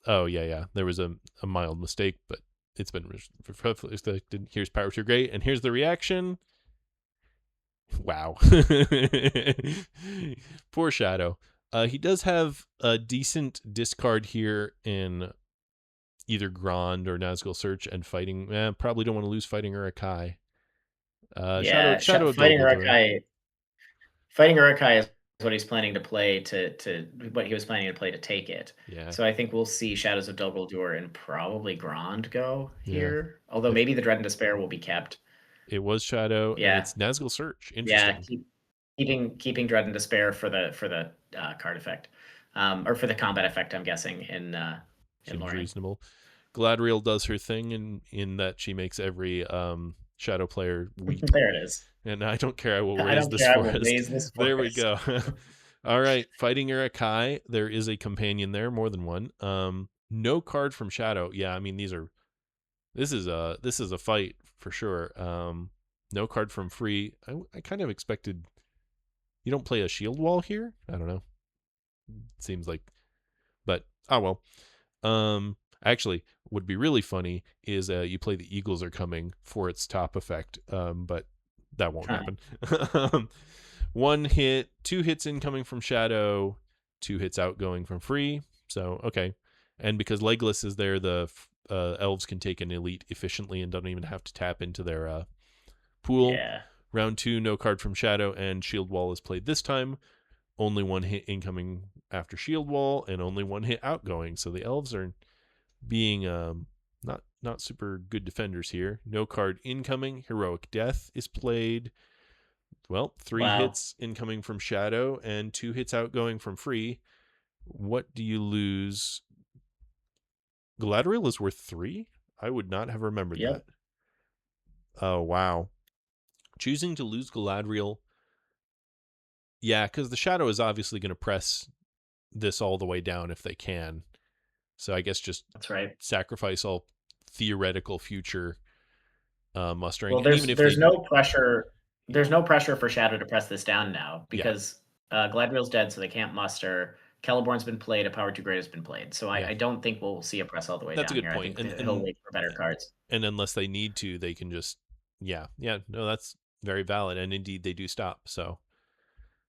Oh, yeah. There was a mild mistake, but it's been reflected. Here's Power 2 Great, and here's the reaction. Wow. Poor Shadow. He does have a decent discard here in either Grand or Nazgul Search and fighting. Probably don't want to lose fighting Uruk-hai. Shadow fighting Uruk-hai. Fighting Uruk-hai is what he's planning to play what he was planning to play to take it. Yeah. So I think we'll see Shadows of Dol Guldur and probably Grand go here. Although maybe the Dread and Despair will be kept. It was Shadow. Yeah. And it's Nazgul Search. Interesting. Yeah, keeping Dread and Despair for the card effect, or for the combat effect. I'm guessing in Lorien. Reasonable. Galadriel does her thing in that she makes every Shadow player weep. There it is. And I don't care. I will raise this forest. There we go. All right. Fighting Uruk-hai. There is a companion there, more than one. No card from Shadow. Yeah, I mean this is a fight for sure. No card from Free. I kind of expected you don't play a shield wall here. I don't know. It seems like, but well. Actually, would be really funny is you play the Eagles Are Coming for its top effect, but that won't happen. 1 hit, 2 hits incoming from Shadow, 2 hits outgoing from Free. So, okay. And because Legolas is there, the elves can take an elite efficiently and don't even have to tap into their pool. Yeah. Round 2, no card from Shadow, and Shield Wall is played this time. Only 1 hit incoming after Shield Wall, and only 1 hit outgoing. So the elves are being not super good defenders here. No card incoming. Heroic Death is played. Well, 3 hits incoming from Shadow and 2 hits outgoing from Free. What do you lose? Galadriel is worth 3? I would not have remembered that. Oh, wow. Choosing to lose Galadriel Yeah, because the Shadow is obviously going to press this all the way down if they can. So I guess just That's right. sacrifice all theoretical future mustering, Well, and even if there's they, no pressure. yeah, There's no pressure for Shadow to press this down now yeah, because Gladriel's dead, so they can't muster. Celeborn's been played. A Power 2 Great has been played. So yeah, I don't think we'll see a press all the way that's a down good here. I point. think he'll wait for better cards. And unless they need to, they can just, yeah, yeah, no, that's very valid, and indeed they do stop. So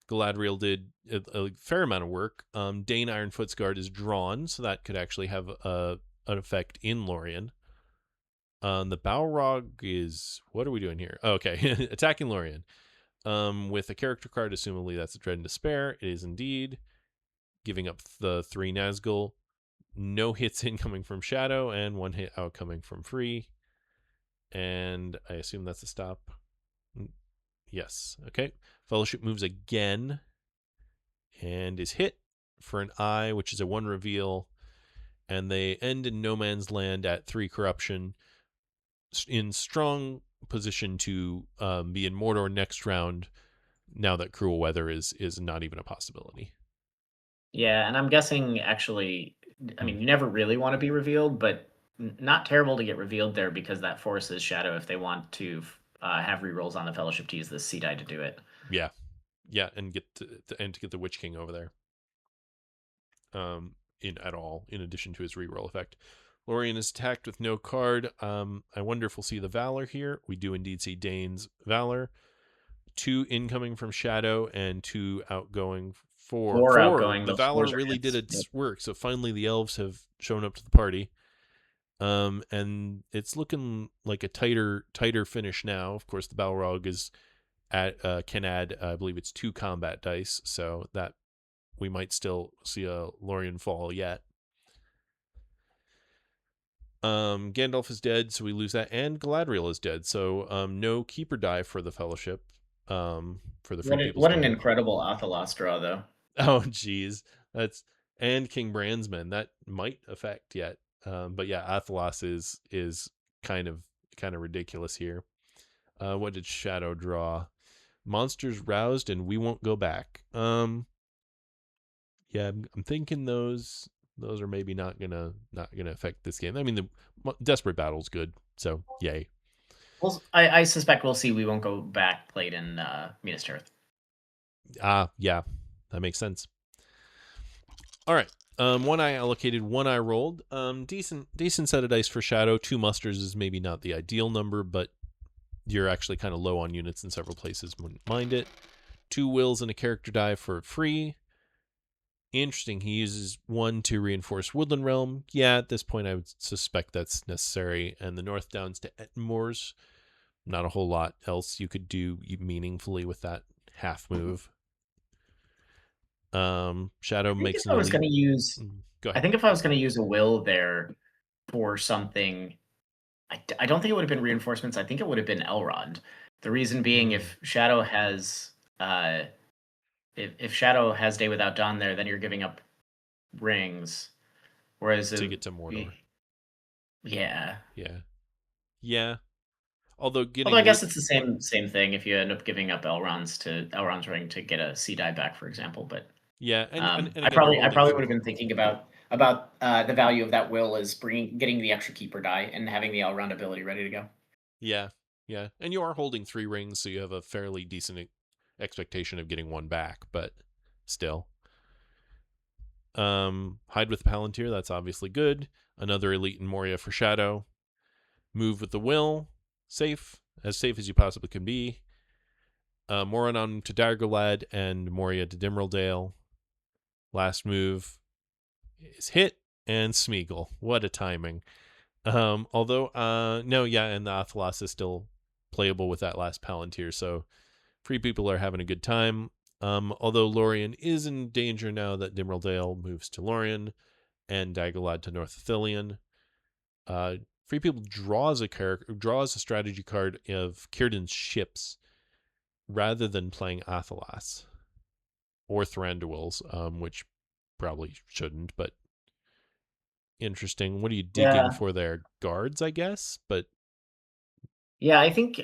Galadriel did a fair amount of work. Dane Ironfoot's Guard is drawn, so that could actually have an effect in Lorien. The Balrog is, what are we doing here? Oh, okay, attacking Lorien. With a character card, assumably that's a Dread and Despair. It is indeed giving up the 3 Nazgul. No hits incoming from Shadow, and 1 hit outcoming from Free. And I assume that's a stop. Yes. Okay. Fellowship moves again and is hit for an eye, which is a 1 reveal. And they end in No Man's Land at 3 corruption, in strong position to be in Mordor next round, now that Cruel Weather is not even a possibility. Yeah, and I'm guessing actually, I mean, you never really want to be revealed, but not terrible to get revealed there because that forces Shadow if they want to have rerolls on the Fellowship to use the sea die to do it. Yeah. Yeah, and get to get the Witch King over there. In at all, in addition to his reroll effect. Lorien is attacked with no card. I wonder if we'll see the Valor here. We do indeed see Dane's Valor. 2 incoming from Shadow and 2 outgoing for 4 4. outgoing, The those Valor 4s are really did hits. Yep. its work. So finally the elves have shown up to the party. And it's looking like a tighter finish now. Of course, the Balrog is can add, I believe it's 2 combat dice, so that we might still see a Lorien fall yet. Gandalf is dead, so we lose that, and Galadriel is dead, so no keeper die for the Fellowship, for the Free People's What an Guard. incredible Athelas draw, though. Oh, geez, that's and King Brandsman that might affect yet, but yeah, Athelas is kind of ridiculous here. What did Shadow draw? Monsters roused, and we won't go back. Yeah, I'm thinking those are maybe not gonna affect this game. I mean, the Desperate Battle's good, so yay. Well, I suspect we'll see. We won't go back played in Minas Tirith. Yeah, that makes sense. All right. 1 eye allocated, 1 eye rolled. Decent set of dice for Shadow. 2 musters is maybe not the ideal number, but you're actually kind of low on units in several places. Wouldn't mind it. 2 wills and a character die for free. Interesting. He uses 1 to reinforce Woodland Realm. Yeah, at this point, I would suspect that's necessary. And the North Downs to Ettenmoors. Not a whole lot else you could do meaningfully with that half move. Shadow I think makes if an I was elite. going to use, Go I ahead. think if I was going to use a will there for something, I don't think it would have been reinforcements. I think it would have been Elrond. The reason being, Mm, if Shadow has, if Shadow has Day Without Dawn there, then you're giving up rings. Whereas, to get to Mordor. yeah. Yeah. Yeah. Although Although I getting guess it's the same thing if you end up giving up Elrond's ring to get a sea die back, for example. But yeah, and I again, you're holding probably would 3. have been thinking about the value of that will is getting the extra keeper die and having the Elrond ability ready to go. Yeah. Yeah. And you are holding 3 rings, so you have a fairly decent expectation of getting 1 back, but still. Hide with the Palantir, that's obviously good. Another elite in Moria for Shadow. Move with the will. Safe. As safe as you possibly can be. Moranon to Daggerlad and Moria to Dimrildale. Last move is hit and Smeagol. What a timing. Although, no, yeah, and the Athelas is still playable with that last Palantir, so Free People are having a good time. Although Lorien is in danger now that Dimrildale moves to Lorien and Daggerlad to North Ithilien. Free People draws a strategy card of Círdan's ships rather than playing Athelas or Thranduil's, which probably shouldn't, but interesting. What are you digging Yeah, for there? Guards, I guess, but Yeah, I think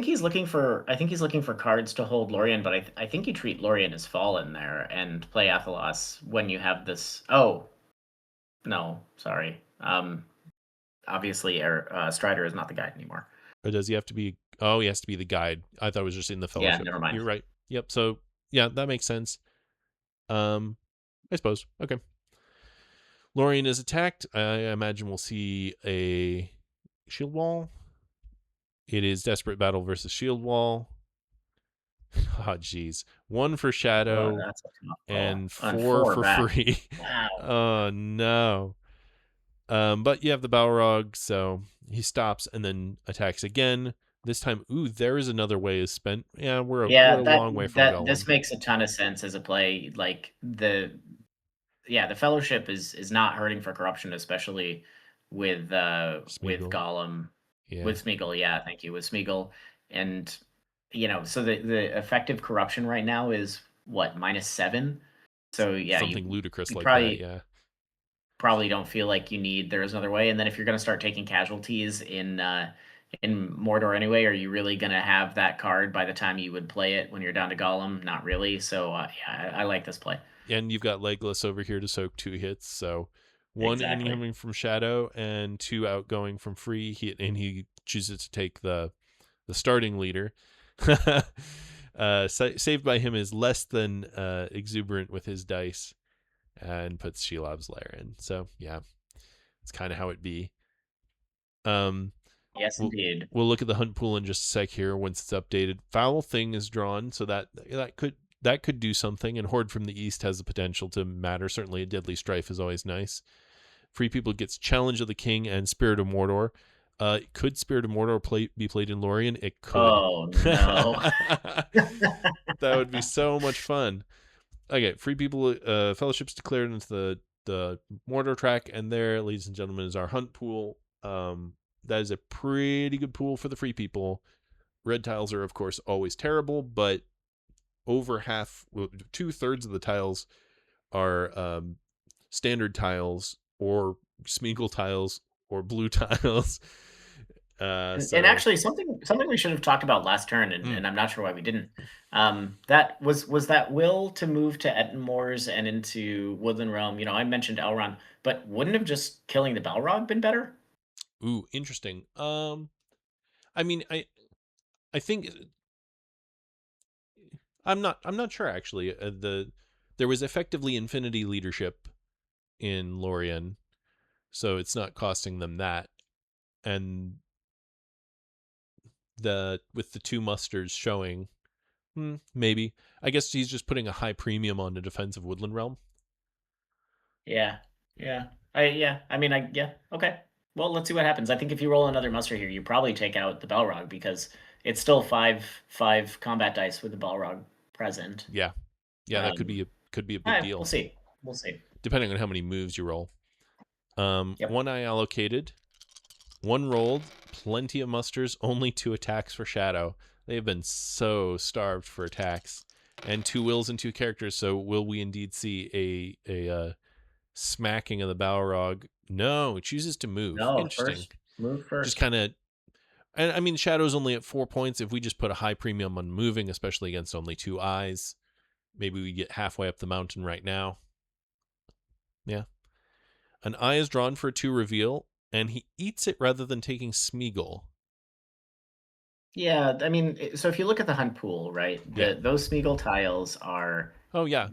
he's looking for cards to hold Lorien, but I think you treat Lorien as fallen there and play Athelos when you have this. Oh no, sorry. Obviously, Strider is not the guide anymore. Or does he have to be? Oh, he has to be the guide. I thought it was just in the Yeah, fellowship. never mind. You're right. Yep. So yeah, that makes sense. I suppose. Okay. Lorien is attacked. I imagine we'll see a shield wall. It is desperate battle versus shield wall. Oh, jeez. 1 for Well, shadow that's a tough call. and On 4 four for back. free. Wow. Oh no. But you have the Balrog, so he stops and then attacks again. This time, ooh, there is another way is spent. Yeah, we're Yeah, a that long way from that Golem. this makes a ton of sense as a play. Like the Fellowship is not hurting for corruption, especially with Smeagol. Gollum, Yeah. with Smeagol. Yeah, thank you, with Smeagol, and so the effective corruption right now is what, -7. So yeah, Something ludicrous you like that, yeah. probably don't feel like you need there is another way. And then if you're going to start taking casualties in Mordor anyway, are you really going to have that card by the time you would play it when you're down to Gollum? Not really. So yeah, I like this play. And you've got Legolas over here to soak 2 hits, so 1 Exactly. incoming from Shadow and 2 outgoing from free. He chooses to take the starting leader. Saved by Him is less than exuberant with his dice and puts Shelob's Lair in. So yeah, it's kind of how it be. Yes, We'll indeed. we'll look at the hunt pool in just a sec here once it's updated. Foul Thing is drawn, so that could do something. And Horde from the East has the potential to matter. Certainly, a Deadly Strife is always nice. Free People gets Challenge of the King and Spirit of Mordor. Could Spirit of Mordor be played in Lorien? It could. Oh no. That would be so much fun. Okay, Free People Fellowship's declared into the Mordor track, and there, ladies and gentlemen, is our hunt pool. That is a pretty good pool for the Free People. Red tiles are, of course, always terrible, but over half, 2/3 of the tiles are standard tiles or Smeagol tiles or blue tiles. And So, actually, something we should have talked about last turn, mm, and I'm not sure why we didn't. That was that will to move to Etten Moors and into Woodland Realm. I mentioned Elrond, but wouldn't have just killing the Balrog been better? ooh, interesting. I mean, I think I'm not sure actually. There was effectively infinity leadership in Lorien, so it's not costing them that. And with the 2 musters showing, maybe. I guess he's just putting a high premium on the defensive Woodland Realm. Yeah, yeah, yeah. I mean, yeah. Okay. Well, let's see what happens. I think if you roll another muster here, you probably take out the Balrog because it's still five combat dice with the Balrog present. Yeah, yeah, that Um, could be a big all right, we'll deal, see. We'll see. depending on how many moves you roll. Yep. 1 eye allocated, 1 rolled, plenty of musters, only 2 attacks for Shadow. They have been so starved for attacks, and 2 wills and 2 characters. So will we indeed see a smacking of the Balrog? No, it chooses to move. No, Interesting. first move Just first. kind of. And I mean, Shadow's only at 4 points. If we just put a high premium on moving, especially against only 2 eyes, maybe we get halfway up the mountain right now. Yeah. An eye is drawn for a 2 reveal, and he eats it rather than taking Smeagol. Yeah, I mean, so if you look at the hunt pool, right, Yeah. those Smeagol tiles are Oh, yeah.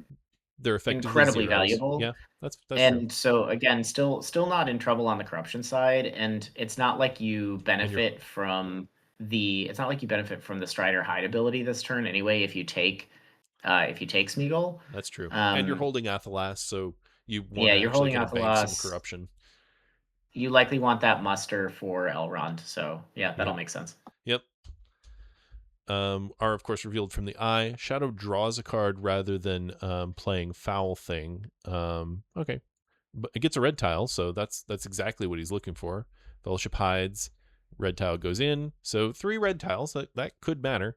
They're effectively incredibly zeros. valuable. Yeah, that's true. And so again, still not in trouble on the corruption side, and it's not like you And you're benefit from the Strider hide ability this turn anyway if you take Smeagol. that's true. And you're Um, holding Athelas, so you want yeah, to you're actually holding kind of bank some Athelas. corruption. You likely want that muster for Elrond, so yeah, Yep. that'll make sense. Yep. Are of course revealed from the eye. Shadow draws a card rather than playing Foul Thing. Okay, but it gets a red tile, so that's exactly what he's looking for. Fellowship hides, red tile goes in, so 3 red tiles that could matter.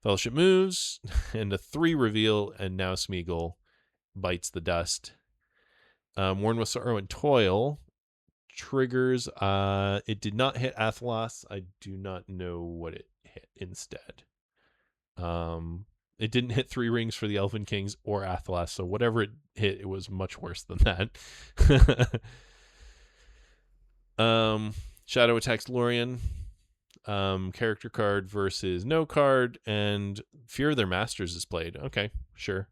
Fellowship moves, and a 3 reveal, and now Smeagol bites the dust. Worn with Sorrow and Toil triggers. It did not hit Athelas. I do not know what it hit instead. It didn't hit 3 rings for the Elven Kings or Athelas, so whatever it hit, it was much worse than that. Shadow attacks Lorien. Character card versus no card, and Fear of Their Masters is played. Okay, sure.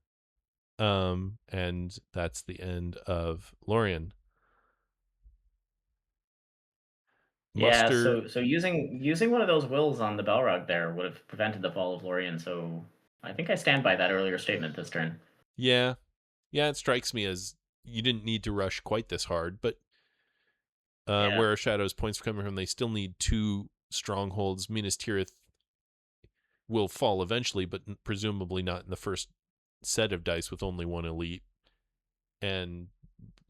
And that's the end of Lorien. Yeah, Muster. so using one of those wills on the Balrog there would have prevented the fall of Lorien, so I think I stand by that earlier statement this turn. Yeah. Yeah, it strikes me as you didn't need to rush quite this hard, but Yeah. where are Shadow's points coming from? They still need 2 strongholds. Minas Tirith will fall eventually, but presumably not in the first set of dice with only 1 elite. And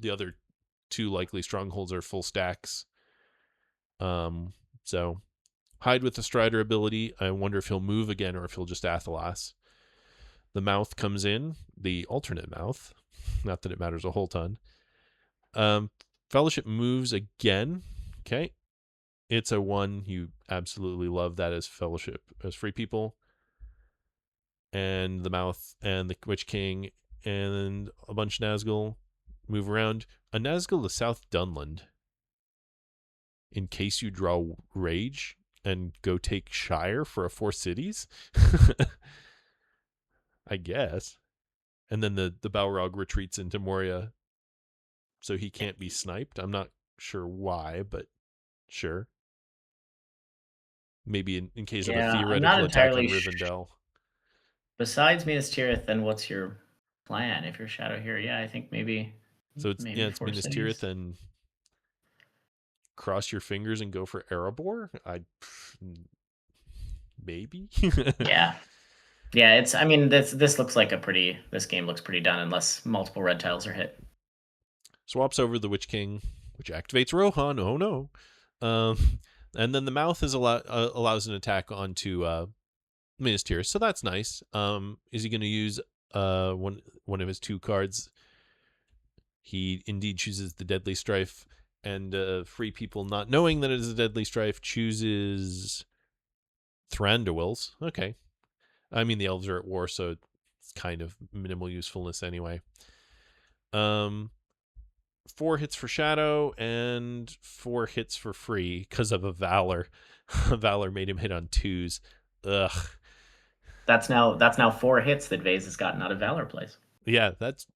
the other 2 likely strongholds are full stacks. So hide with the Strider ability. I wonder if he'll move again or if he'll just Athelas. The mouth comes in, the alternate mouth. Not that it matters a whole ton. Fellowship moves again. Okay. It's a 1. You absolutely love that as Fellowship, as free people. And the mouth and the Witch King and a bunch of Nazgul move around. A Nazgul to South Dunland. In case you draw Rage and go take Shire for a 4 cities. I guess. And then the Balrog retreats into Moria, so he can't be sniped. I'm not sure why, but sure. Maybe in case of a Yeah, I'm not theoretical attack on entirely Rivendell. Besides Minas Tirith, then what's your plan if you're Shadow here? Yeah, I think So it's 4 Minas Tirith cities. and cross your fingers and go for Erebor. Maybe. Yeah. Yeah, I mean this looks like this game looks pretty done unless multiple red tiles are hit. Swaps over the Witch King, which activates Rohan. Oh no. And then the mouth allows an attack onto Minas Tirith, so that's nice. Is he going to use one of his 2 cards? He indeed chooses the Deadly Strife, and free people, not knowing that it is a Deadly Strife, chooses Thranduil's. Okay. I mean, the elves are at war, so it's kind of minimal usefulness anyway. 4 hits for Shadow and 4 hits for free because of a Valor. Valor made him hit on 2s. Ugh. That's now 4 hits that Vayze has gotten out of Valor plays. Yeah, that's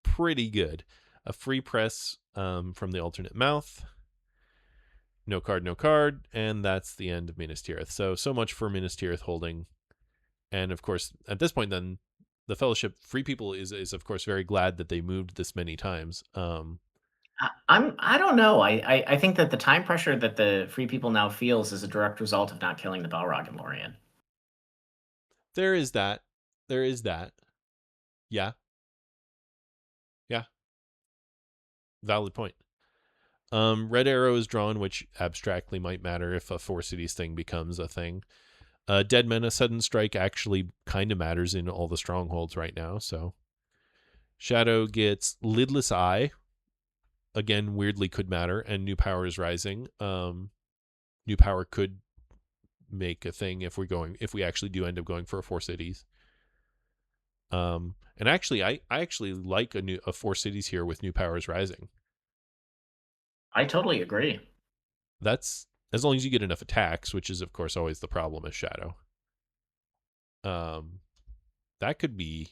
pretty good. A free press from the alternate mouth. No card, and that's the end of Minas Tirith. So much for Minas Tirith holding. And of course, at this point, then the Fellowship free people is of course very glad that they moved this many times. I don't know. I think that the time pressure that the free people now feels is a direct result of not killing the Balrog and Lorien. There is that. There is that. Yeah. Yeah. Valid point. Red arrow is drawn, which abstractly might matter if a 4 cities thing becomes a thing. Dead Men, a sudden strike actually kind of matters in all the strongholds right now. So Shadow gets Lidless Eye. Again, weirdly could matter, and New Power is rising. New Power could make a thing if we actually do end up going for a 4 cities. And actually, I actually like a 4 cities here with New Powers rising. I totally agree. That's as long as you get enough attacks, which is of course always the problem as Shadow. That could be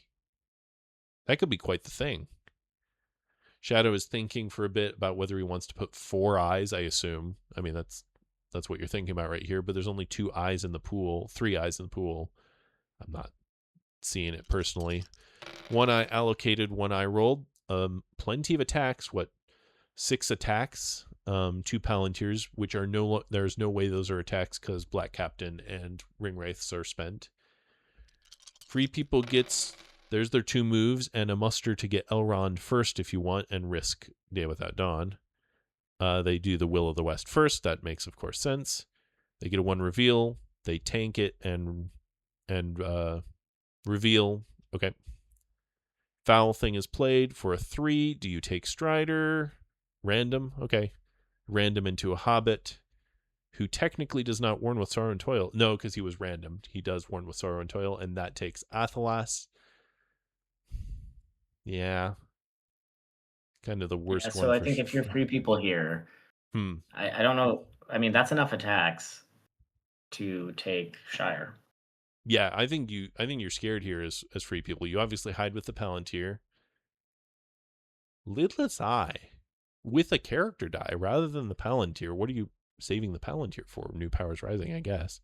quite the thing. Shadow is thinking for a bit about whether he wants to put 4 eyes, I assume. I mean, that's what you're thinking about right here, but there's only 2 eyes in the pool, 3 eyes in the pool. I'm not seeing it personally. 1 eye allocated, 1 eye rolled. Plenty of attacks. 6 attacks? 2 Palantirs, which are there's no way those are attacks because Black Captain and Ring Wraiths are spent. Free people there's their 2 moves and a muster to get Elrond first if you want and risk Day Without Dawn. They do the Will of the West first. That makes, of course, sense. They get a 1 reveal. They tank it and reveal. Okay. Foul thing is played for a 3. Do you take Strider? Random. Okay. random into a Hobbit, who technically does not warn with sorrow and toil. No, because he was random. He does warn with sorrow and toil, and that takes Athelas. Yeah, kind of the Yeah, worst so one I for. think if you're 3 people here, Hmm. I don't know. I mean, that's enough attacks to take Shire. Yeah, I think you're scared here as free people. You obviously hide with the Palantir. Lidless Eye with a character die rather than the Palantir. What are you saving the Palantir for? New Powers Rising, I guess.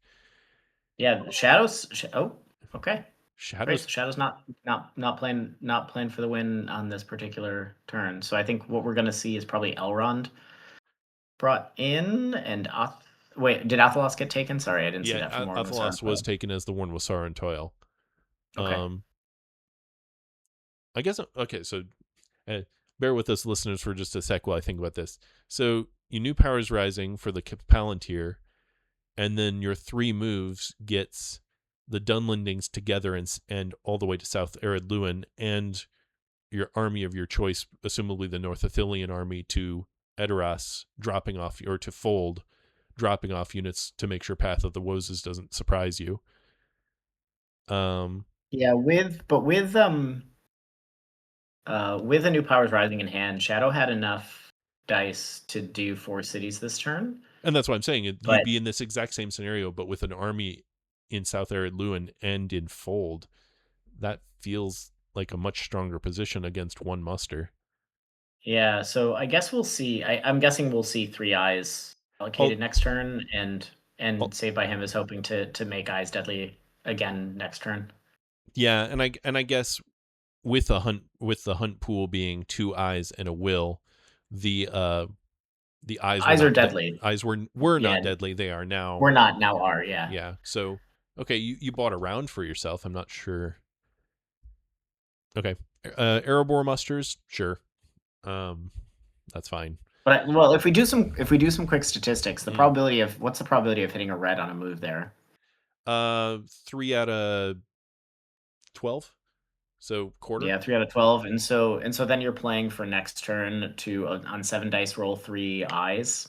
Yeah, Shadows. Oh, okay. Great. Shadows. So Shadow's not playing for the win on this particular turn. So I think what we're gonna see is probably Elrond brought in and wait, did Athelos get taken? Sorry, I didn't see Yeah, that from Warren with Athelas was Sorrow. taken as the one with sorrow and toil. Okay. Um, I guess okay. So, uh, bear with us, listeners, for just a sec while I think about this. So, you New Powers Rising for the Palantir, and then your 3 moves gets the Dunlendings together and all the way to South Ered Luin and your army of your choice, assumably the North Athelian army, to Edoras, dropping off or to Fold, dropping off units to make sure Path of the Woses doesn't surprise you. Yeah, with the new Powers Rising in hand, Shadow had enough dice to do 4 cities this turn. And that's what I'm saying. You'd But be in this exact same scenario, but with an army in South Ered Luin and in Fold. That feels like a much stronger position against one muster. yeah, so I guess we'll see. I'm guessing we'll see 3 eyes All, allocated next turn, and all, Saved by Him is hoping to make eyes deadly again next turn. yeah, and I guess with the hunt pool being 2 eyes and a will, the eyes were Eyes are not deadly. eyes were Yeah, not deadly. They are now. we're not now are, yeah. Yeah. So okay, you bought a round for yourself. I'm not sure. Okay, Erebor musters, sure. Um, that's fine. Well, if we do some quick statistics, Mm. what's the probability of hitting a red on a move there? 3 out of 12, so quarter. Yeah, 3 out of 12, and so then you're playing for next turn to on 7 dice roll 3 eyes.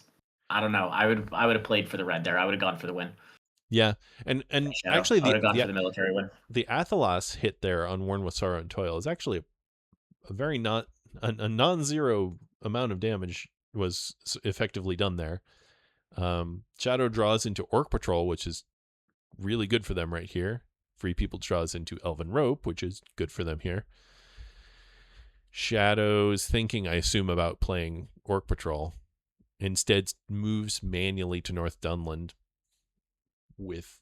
I don't know. I would have played for the red there. I would have gone for the win. Yeah, and Shadow. actually I would the have gone the for the military win. the Athelas hit there on Worn with Sorrow and Toil is actually a very not a non-zero amount of damage was effectively done there. Shadow draws into Orc Patrol, which is really good for them right here. Free People draws into Elven Rope, which is good for them here. Shadow's thinking, I assume, about playing Orc Patrol. Instead, moves manually to North Dunland with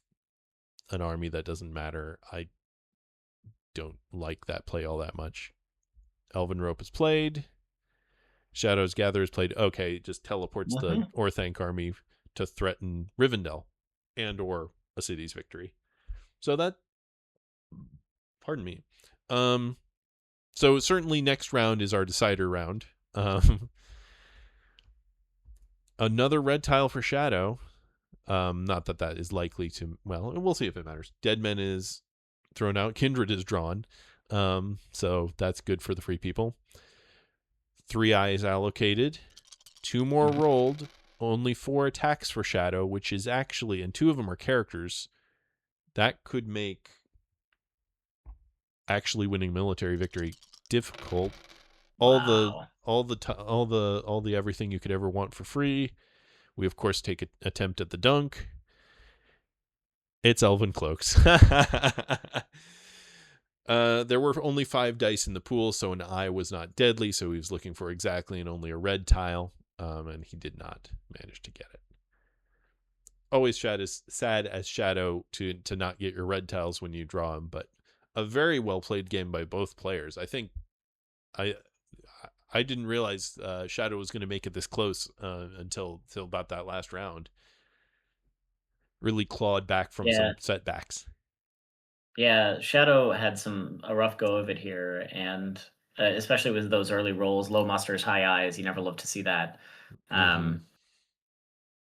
an army that doesn't matter. I don't like that play all that much. Elven Rope is played. Shadows Gather is played. Okay, it just teleports the Mhm. Orthanc army to threaten Rivendell and or a city's victory. So that, pardon me. So certainly next round is our decider round. Another red tile for Shadow. Not that that is likely to. Well, we'll see if it matters. Deadman is thrown out. Kindred is drawn. So that's good for the free people. 3 eyes allocated. 2 more rolled. Only 4 attacks for Shadow, which is actually, and 2 of them are characters. That could make actually winning military victory difficult. Wow. All the everything you could ever want for free. We of course take an attempt at the dunk. It's Elven Cloaks. There were only 5 dice in the pool, so an eye was not deadly, so he was looking for exactly and only a red tile, and he did not manage to get it. Always sad as Shadow to not get your red tiles when you draw them, but a very well played game by both players. I think I I didn't realize Shadow was going to make it this close until about that last round. Really clawed back from Yeah. some setbacks. Yeah, Shadow had a rough go of it here, and especially with those early rolls, low musters, high eyes. You never love to see that. Mm-hmm. Um,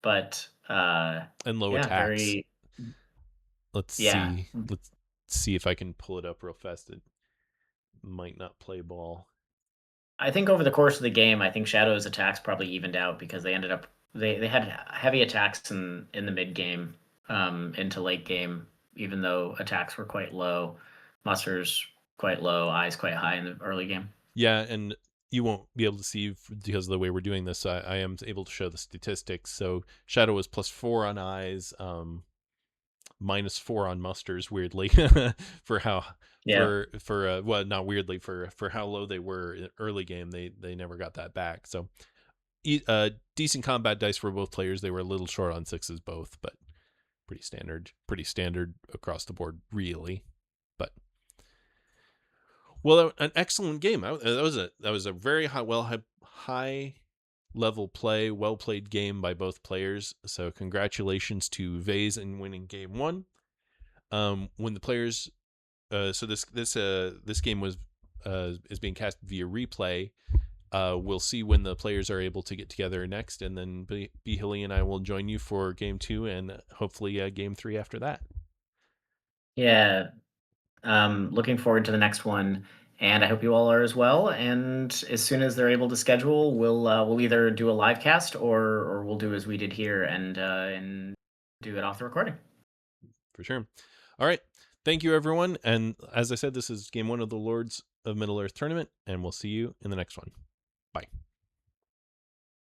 but And low yeah, attacks. very Let's yeah. see. Let's see if I can pull it up real fast. It might not play ball. I think over the course of the game, I think Shadow's attacks probably evened out because they ended up They had heavy attacks in the mid game, into late game, even though attacks were quite low, musters quite low, eyes quite high in the early game. Yeah, and you won't be able to see because of the way we're doing this. I am able to show the statistics. So Shadow was +4 on eyes, -4 on musters. Weirdly, for how Yeah. for well, not weirdly for how low they were in early game. They never got that back. So decent combat dice for both players. They were a little short on sixes both, but pretty standard across the board, really. But well, an excellent game. That was a very high level play, well played game by both players. So congratulations to Vayze in winning game one. When the players, so this game was is being cast via replay. We'll see when the players are able to get together next, and then bhilly and I will join you for game two and hopefully game three after that. Yeah. Looking forward to the next one, and I hope you all are as well. And as soon as they're able to schedule, we'll either do a live cast or we'll do as we did here and do it off the recording. For sure. All right. Thank you, everyone. And as I said, this is game one of the Lords of Middle Earth tournament, and we'll see you in the next one. Bye.